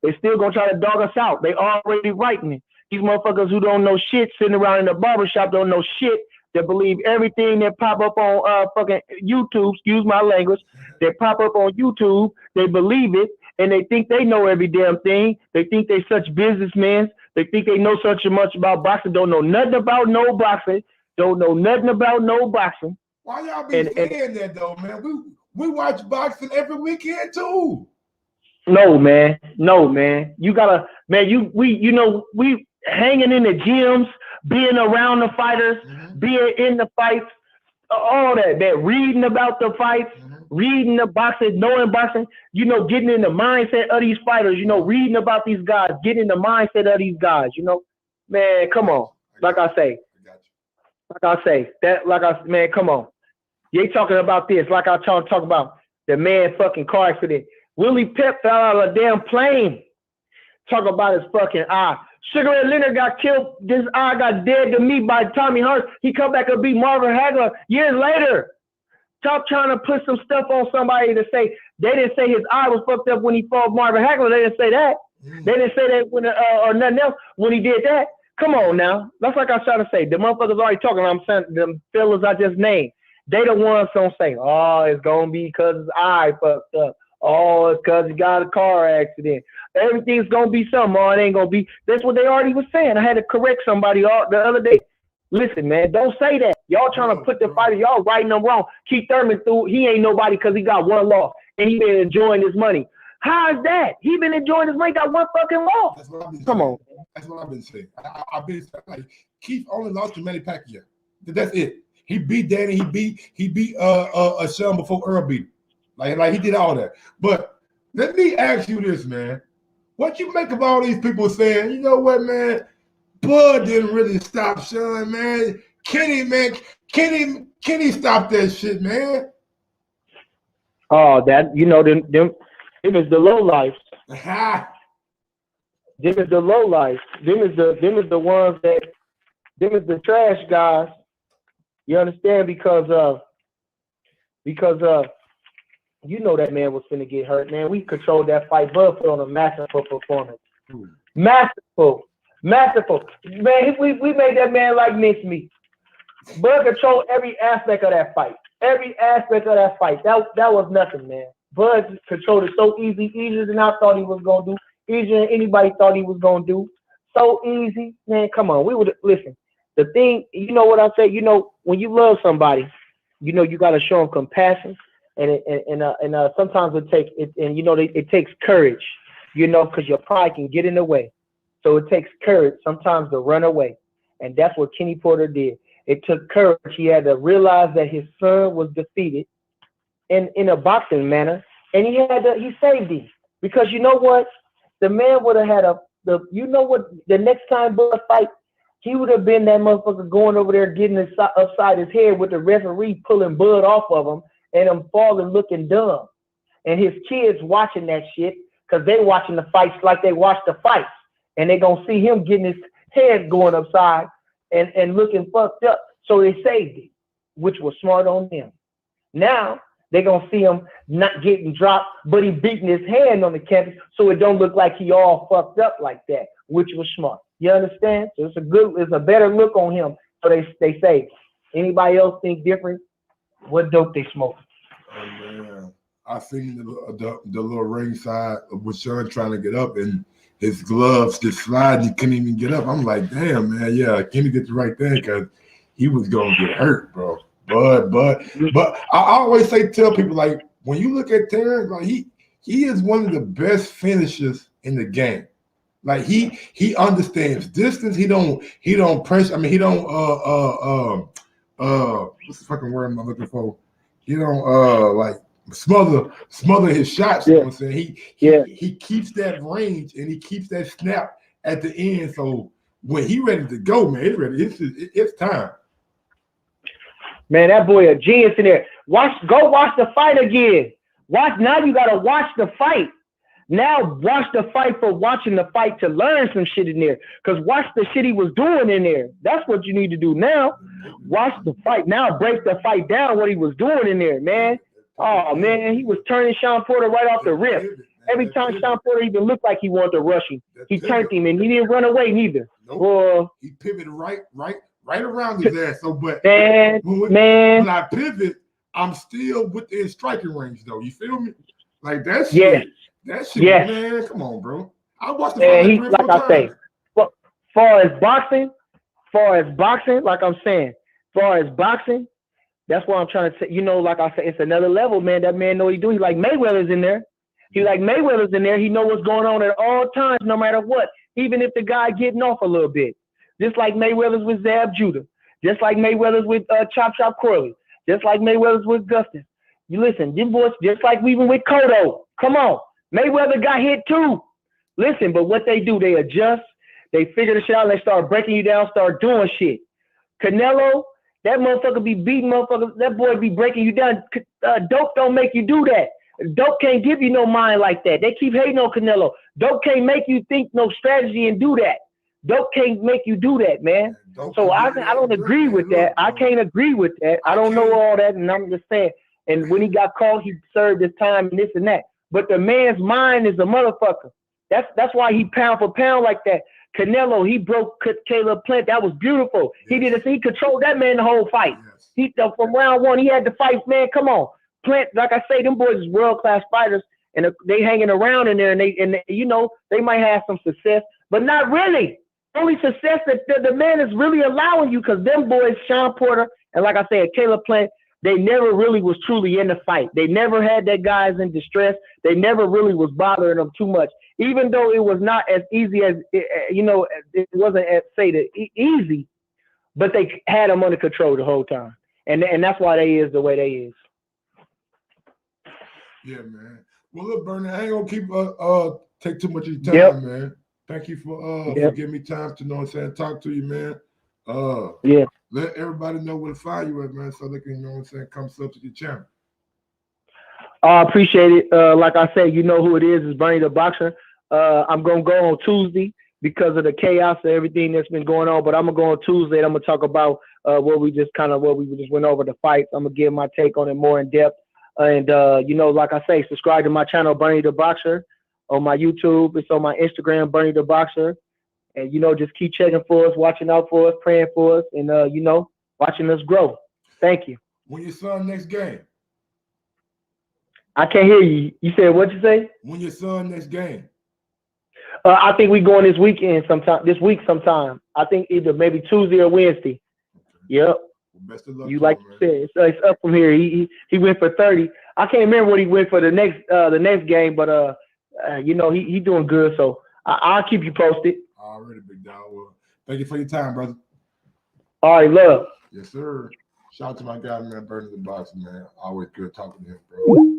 They still gonna try to dog us out. They already writing it. These motherfuckers who don't know shit, sitting around in the barbershop, don't know shit. They believe everything that pop up on fucking YouTube, excuse my language, they pop up on YouTube, they believe it, and they think they know every damn thing. They think they such businessmen. They think they know such much about boxing, don't know nothing about no boxing, don't know nothing about no boxing. Why y'all be saying that though, man? We watch boxing every weekend too. No, man. You gotta, man, we hanging in the gyms, being around the fighters, being in the fights, all that reading about the fights, reading the boxing, knowing boxing, getting in the mindset of these fighters, reading about these guys, getting in the mindset of these guys, man, come on. Man, come on. You ain't talking about this, like I talk about the man fucking car accident. Willie Pep fell out of a damn plane. Talk about his fucking eye. Sugar Ray Leonard got killed. This eye got dead to me by Tommy Hurst. He come back and beat Marvin Hagler years later. Stop trying to put some stuff on somebody to say they didn't say his eye was fucked up when he fought Marvin Hagler. They didn't say that. They didn't say that when or nothing else when he did that. Come on now. That's like I was trying to say. The motherfuckers already talking. I'm saying the fellas I just named. They the ones don't say, oh, it's gonna be because his eye fucked up. Oh, it's because he got a car accident. Everything's gonna be something. Oh, it ain't gonna be. That's what they already was saying. I had to correct somebody the other day. Listen, man, don't say that. Y'all trying to put the fighter, y'all writing them wrong. Keith Thurman he ain't nobody because he got one loss and he been enjoying his money. How is that? He been enjoying his money, got one fucking loss. That's what I've been Come saying. on. That's what I've been saying. I've been saying, like, Keith only lost to Manny Pacquiao. That's it. He beat Danny. He beat Sean before Earl beat him. Like he did all that. But let me ask you this, man. What you make of all these people saying, you know what, man? Bud didn't really stop Sean, man. Kenny stopped that shit, man. Oh, that them is the low life. Them is the low life. Them is the ones that them is the trash guys. You understand? Because you know that man was finna get hurt, man. We controlled that fight. Bud put on a masterful performance. Masterful. Man, we made that man like mincemeat. Bud controlled every aspect of that fight. Every aspect of that fight. That was nothing, man. Bud controlled it so easier than I thought he was gonna do. Easier than anybody thought he was gonna do. So easy, man. Come on, we would listen. The thing, you know what I say. You know, when you love somebody, you know you gotta show them compassion, and sometimes it takes courage, you know, because your pride can get in the way. So it takes courage sometimes to run away, and that's what Kenny Porter did. It took courage. He had to realize that his son was defeated in a boxing manner, and he saved him, because you know what, the man would have had the next time Bud fight, he would have been that motherfucker going over there getting upside his head with the referee pulling Bud off of him and him falling looking dumb, and his kids watching that shit because they watching the fights like they watch the fights, and they gonna see him getting his head going upside and looking fucked up. So they saved him, which was smart on them. Now they're gonna see him not getting dropped, but he beating his hand on the canvas, so it don't look like he all fucked up like that, which was smart. You understand? So it's a better look on him. So they say, anybody else think different? What dope they smoke? Oh man, I seen the little ringside with Sean trying to get up and his gloves just sliding. He couldn't even get up. I'm like, damn, man, yeah, Kenny did the right thing because he was gonna get hurt, bro. But I always tell people, like, when you look at Terrence, like he is one of the best finishers in the game. Like he understands distance. He don't pressure. I mean, he don't what's the fucking word I'm looking for? He don't like smother his shots. You know what I'm saying? He keeps that range and he keeps that snap at the end. So when he ready to go, man, it's time. Man, that boy a genius in there. Go watch the fight again. Now you gotta watch the fight. Now watch the fight for watching the fight to learn some shit in there. Because watch the shit he was doing in there. That's what you need to do now. Watch the fight. Now break the fight down, what he was doing in there, man. Oh, man, he was turning Sean Porter right off the rip. Every time Sean Porter even looked like he wanted to rush him, he turned him, and he didn't run away neither. Nope. He pivoted right around his ass. So, but when I pivot, I'm still within striking range, though. You feel me? Like that shit. That shit, man. Come on, bro. I watched the fight like I say. Far as boxing, like I'm saying, that's what I'm trying to say. You know, like I said, it's another level, man. That man know what he do. He like Mayweather's in there. He know what's going on at all times, no matter what. Even if the guy getting off a little bit. Just like Mayweather's with Zab Judah. Just like Mayweather's with Chop Corley. Just like Mayweather's with Gustin. You listen, them boys, just like we even with Cotto. Come on. Mayweather got hit too. Listen, but what they do, they adjust. They figure the shit out and they start breaking you down, start doing shit. Canelo, that motherfucker be beating motherfuckers. That boy be breaking you down. Dope don't make you do that. Dope can't give you no mind like that. They keep hating on Canelo. Dope can't make you think no strategy and do that. Dope can't make you do that, man. So I don't agree with that. I can't agree with that. I don't know all that, and I'm just saying, And when he got caught, he served his time and this and that. But the man's mind is a motherfucker. That's why he pound for pound like that. Canelo, he broke Caleb Plant. That was beautiful. He did it. He controlled that man the whole fight. He from round one, he had the fight, man. Come on, Plant. Like I say, them boys is world class fighters, and they hanging around in there, and they you know they might have some success, but not really. Only success that the man is really allowing you, because them boys, Sean Porter, and like I said, Caleb Plant, they never really was truly in the fight. They never had their guys in distress. They never really was bothering them too much. Even though it was not as easy as, you know, it wasn't as, say, easy, but they had them under control the whole time. And that's why they is the way they is. Yeah, man. Well, look, Bernie, I ain't going to keep take too much of your time, man. Thank you for giving me time to, know what I'm saying, talk to you, man. Let everybody know where to find you at, man, so they can, you know what I'm saying, come sub to your channel. I appreciate it. Like I said, you know who it is Bernie the Boxer. I'm going to go on Tuesday because of the chaos and everything that's been going on, but I'm going to go on Tuesday and I'm going to talk about what we just went over the fights. I'm going to give my take on it more in depth. And, you know, like I say, subscribe to my channel, Bernie the Boxer, on my YouTube. It's on my Instagram, Bernie the Boxer. And, you know, just keep checking for us, watching out for us, praying for us, and, you know, watching us grow. Thank you. When your son next game? I can't hear you. You said what you say? When your son next game? I think we going this weekend sometime. This week sometime. I think either maybe Tuesday or Wednesday. Yep. Well, best of luck. You like you said, it's up from here. He went for 30. I can't remember what he went for the next game, but you know he doing good. So I'll keep you posted. Already, big dog. Well, thank you for your time, brother. All right, love. Yes, sir. Shout out to my guy, man, Bernie the Boxer, man. Always good talking to him, bro.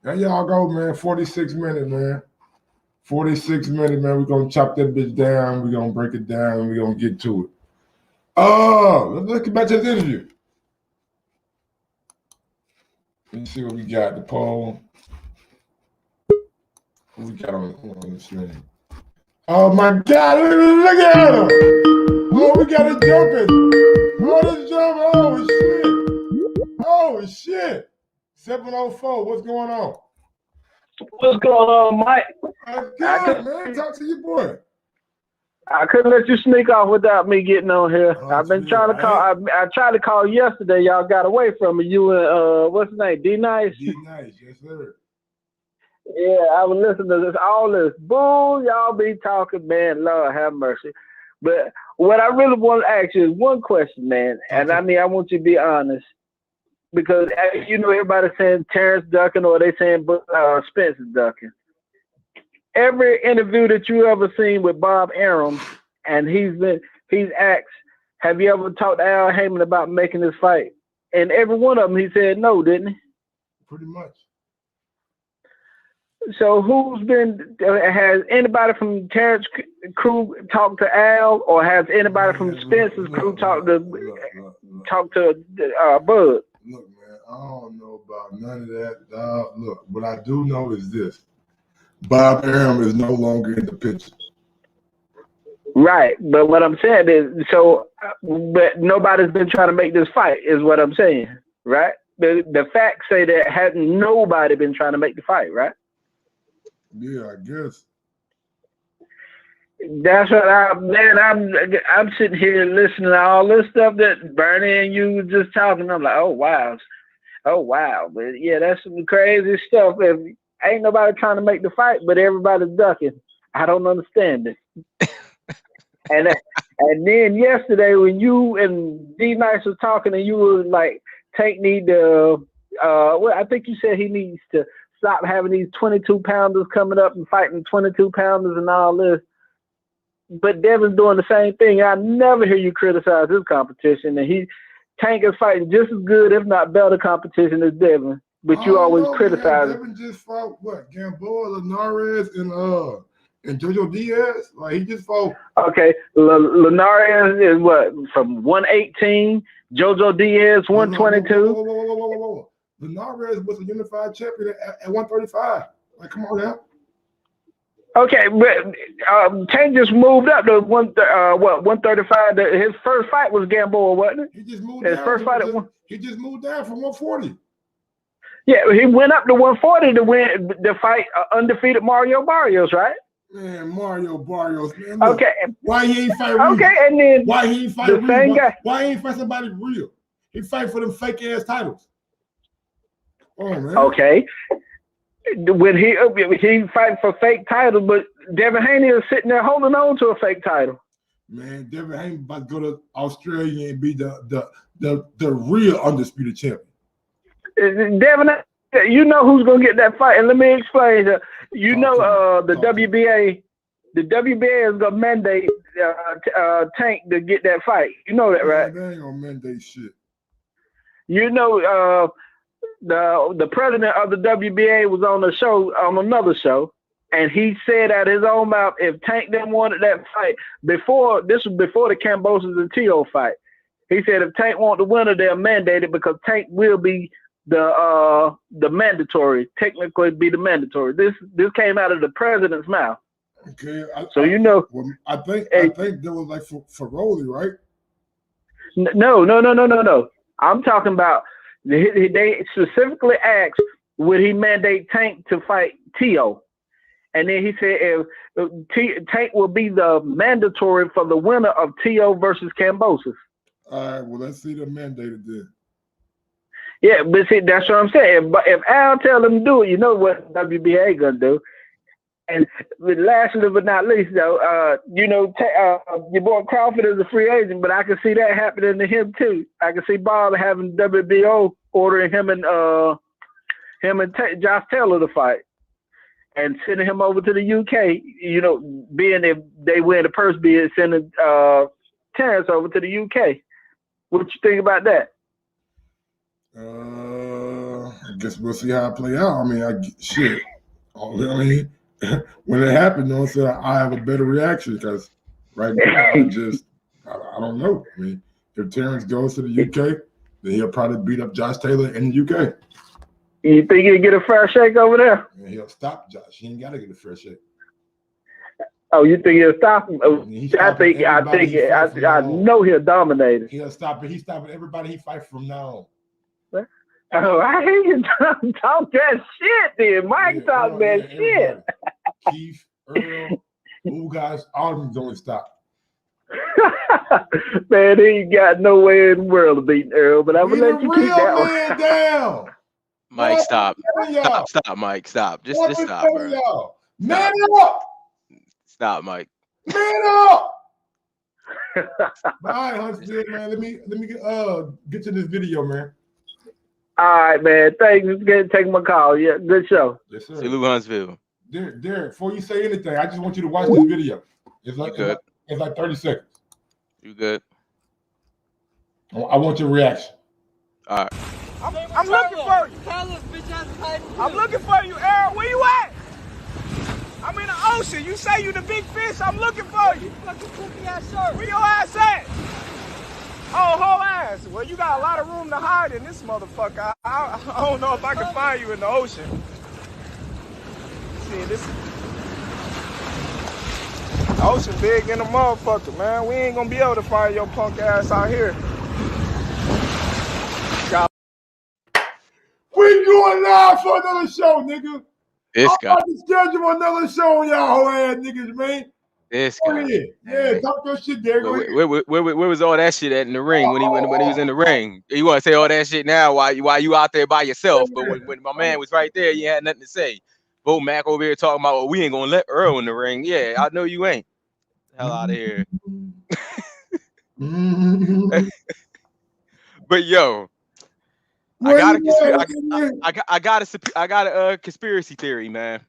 There y'all go, man. 46 minutes, man. 46 minutes, man. We're gonna chop that bitch down. We're gonna break it down, and we're gonna get to it. Let's get back to this interview. Let me see what we got. The poll. What we got on the screen. Oh my God! Look at him! Oh, we got it jumping! Oh, this jumping! Oh shit! 704. What's going on? What's going on, Mike? Good, man. Talk to your boy. I couldn't let you sneak off without me getting on here. I've been trying to call. I tried to call yesterday. Y'all got away from me. You and what's his name? D Nice. D Nice, yes sir. Yeah, I was listening to all this bull y'all be talking, man. Lord have mercy. But what I really want to ask you is one question, man. And I mean, I want you to be honest, because you know everybody's saying Terrence ducking or they saying Spencer ducking. Every interview that you ever seen with Bob Arum, and he's asked, have you ever talked to Al Heyman about making this fight? And every one of them, he said no, didn't he? Pretty much. So has anybody from Terrence's crew talked to Al, or has anybody from Spencer's crew talked to Bud? Look, man, I don't know about none of that. Look, what I do know is this. Bob Arum is no longer in the picture. Right, but what I'm saying is, but nobody's been trying to make this fight, is what I'm saying, right? The facts say that hasn't nobody been trying to make the fight, right? Yeah, I guess. That's what I'm sitting here listening to all this stuff that Bernie and you were just talking. I'm like, oh wow. But yeah, that's some crazy stuff. If ain't nobody trying to make the fight, but everybody's ducking. I don't understand it. and then yesterday when you and D Nice was talking and you were like, Tank need to I think you said he needs to stop having these 22-pounders coming up and fighting 22-pounders and all this. But Devin's doing the same thing. I never hear you criticize his competition. And Tank is fighting just as good, if not better, competition as Devin. But you always criticize. Devin just fought what? Gamboa, Linares, and Jojo Diaz. Like he just fought. Okay, Linares is what, from 118. Jojo Diaz 122. Whoa. Linares was a unified champion at 135. Like, come on now. Okay, but Tank just moved up to 135. His first fight was Gamboa, wasn't it? He just moved his down. First fight he just moved down from 140. Yeah, he went up to 140 to win the fight undefeated Mario Barrios, right? Man, Mario Barrios, man. Look, Okay. why he ain't fight real? Okay, and then why he ain't fight the real? same guy. Why he ain't fight somebody real? He fight for them fake ass titles. Oh man. Okay. When he fight for fake title, but Devin Haney is sitting there holding on to a fake title. Man, Devin Haney about to go to Australia and be the real undisputed champion. Devin, you know who's gonna get that fight, and let me explain. The WBA, the WBA is gonna mandate Tank to get that fight. You know that, right? Man, they ain't gonna mandate shit. You know, the president of the WBA was on another show, and he said out his own mouth, if Tank didn't wanted that fight before the Kambosos and Tio fight, he said if Tank want the winner, they'll mandate it because Tank will be the mandatory, technically be the mandatory. This came out of the president's mouth. Okay, I think that was like for Rolly, right? No. I'm talking about they specifically asked would he mandate Tank to fight Tio, and then he said if Tank will be the mandatory for the winner of Tio versus Kambosos. All right, well let's see the mandated then. Yeah, but see, that's what I'm saying. But if Al tell him to do it, you know what WBA gonna do. And lastly but not least, though, your boy Crawford is a free agent, but I can see that happening to him too. I can see Bob having WBO ordering him and Josh Taylor to fight, and sending him over to the UK. You know, being if they win the purse bid, sending Terrence over to the UK. What you think about that? I guess we'll see how it play out. I mean, shit. When it happened, I have a better reaction because right now I don't know. I mean, if Terrence goes to the UK, then he'll probably beat up Josh Taylor in the UK. You think he'll get a fair shake over there? And he'll stop Josh. He ain't got to get a fair shake. Oh, you think he'll stop him? I know he'll dominate him. He'll stop it. He's stopping everybody he fights from now on. Oh, I hear you talk that shit then. Mike talk that shit. Keith, Earl, who guys, all of them don't stop. Man, he ain't got no way in the world to beat Earl, but I'm going to let you keep that one. Down. Mike, stop, Mike, stop. Just stop, bro. Man up. Stop, Mike. Man up. All right, Huntsville, man. Let me get to this video, man. All right, man. Thanks for taking my call. Yeah, good show. Yes, sir. See Lou Huntsville. Derek, before you say anything, I just want you to watch this video. It's like 30 seconds. You good? I want your reaction. All right. I'm looking for you. I'm looking for you, Earl. Where you at? I'm in the ocean. You say you the big fish. I'm looking for you. Where your ass at? Oh, whole ass. Well, you got a lot of room to hide in this motherfucker. I don't know if I can find you in the ocean. See, this the ocean big in the motherfucker, man. We ain't gonna be able to find your punk ass out here. We going live for another show, nigga. This guy. I'm about to schedule another show on y'all whole ass niggas, man. This guy. Yeah, talk your shit, Derek. Where was all that shit at in the ring when he was in the ring? You want to say all that shit now while you out there by yourself? But when my man was right there, you had nothing to say. Bo Mac over here talking about, well, we ain't gonna let Earl in the ring. Yeah, I know you ain't. Hell out of here. But yo, I got a conspiracy theory, man.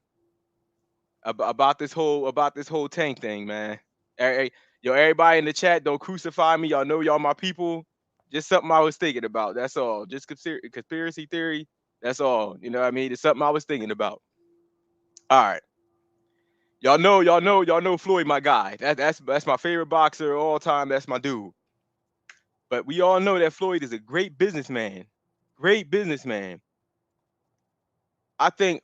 About this whole Tank thing, man. Yo, everybody in the chat, don't crucify me. Y'all know y'all my people. Just something I was thinking about. That's all. Just conspiracy theory. That's all. You know what I mean? It's something I was thinking about. All right. Y'all know Floyd, my guy. That's my favorite boxer of all time. That's my dude. But we all know that Floyd is a great businessman. Great businessman. I think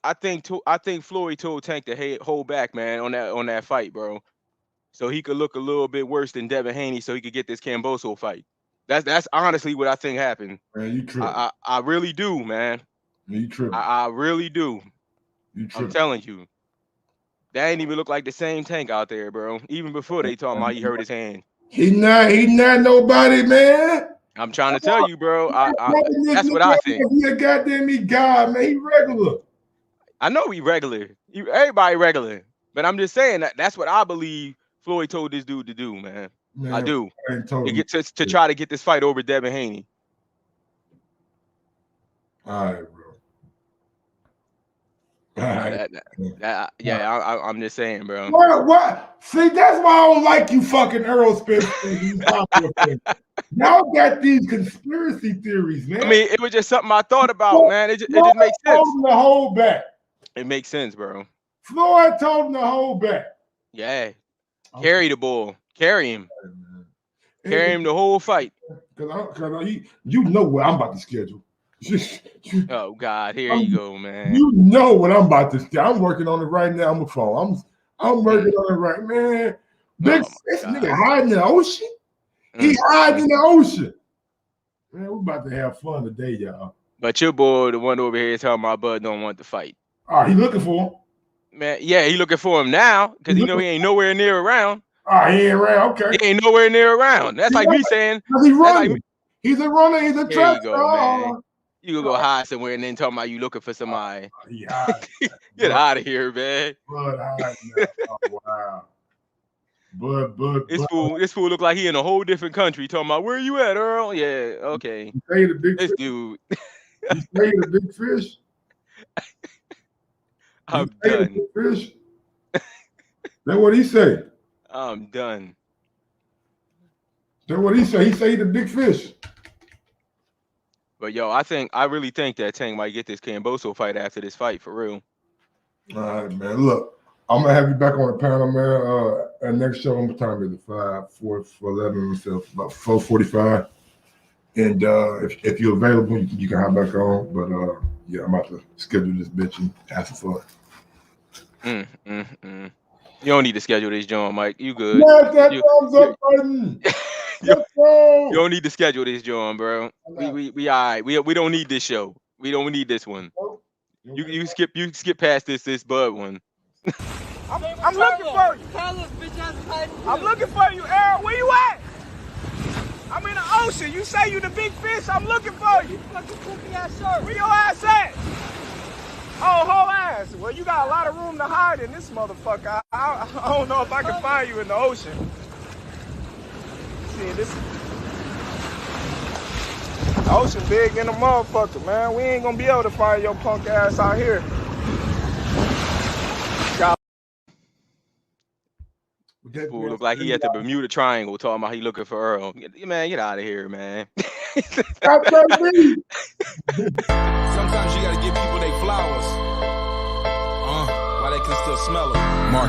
Floyd told Tank to hold back, man, on that fight, bro. So he could look a little bit worse than Devin Haney, so he could get this Kambosos fight. That's honestly what I think happened. Man, you true. I really do, man. You tripping. I really do. You tripping. I'm telling you. That ain't even look like the same Tank out there, bro. Even before they talking about he hurt his hand. He not nobody, man. I'm trying to tell you, bro. That's what I think. He a goddamn God, man. He regular. I know he regular. Everybody regular. But I'm just saying that's what I believe Floyd told this dude to do, man. I do. To try to get this fight over Devin Haney. All right, bro. I'm just saying, bro. What? See, that's why I don't like you fucking Earl Spence. Y'all got these conspiracy theories, man. I mean, it was just something I thought about, man. It just makes sense. Told him to hold back. It makes sense, bro. Floyd told him to hold back. Yeah. Carry the ball. Carry him. Carry him the whole fight. Cause you know what I'm about to schedule. Oh God, here you go, man. You know what I'm about to schedule. I'm working on it right now on the phone. I'm working on it right, man. This nigga hiding in the ocean. He hiding in the ocean. Man, we're about to have fun today, y'all. But your boy, the one over here, telling my bud don't want to fight. All right, he looking for him. Man, yeah, he looking for him now because he know he ain't nowhere near around. Oh, he ain't around. Okay. He ain't nowhere near around. That's like me saying. He running. He's a runner. He's a track star. Man. You can go hide somewhere and then talking about you looking for somebody. Get out of here, man. Bud, oh, wow. Bud. This fool look like he in a whole different country. Talking about where you at, Earl? Yeah, okay. You say the big this fish? Dude. You say the big fish? I'm done. Fish? That's what he say. I'm done. That's what he say. He say the big fish. But yo, I really think that Tank might get this Camboso fight after this fight for real. All right, man. Look, I'm gonna have you back on the panel, man. At next show, I'm gonna time it at 4:11 myself, about 4:45. And if you're available, you can hop back on. But yeah, I'm about to schedule this bitch and ask for it. You don't need to schedule this, John, Mike. You good? Thumbs up button. You don't need to schedule this, John, bro. We all right. We don't need this show. We don't need this one. You skip past this Bud one. I'm looking for you. I'm looking for you, Errol. Where you at? I'm in the ocean. You say you the big fish. I'm looking for you. Where your ass at? Oh, whole ass. Well, you got a lot of room to hide in this motherfucker. I don't know if I can find you in the ocean. See, this the ocean big in the motherfucker, man. We ain't gonna be able to find your punk ass out here. This fool look like he at the Bermuda Triangle talking about he looking for Earl. Man, get out of here, man. Sometimes you gotta give people their flowers while they can still smell them.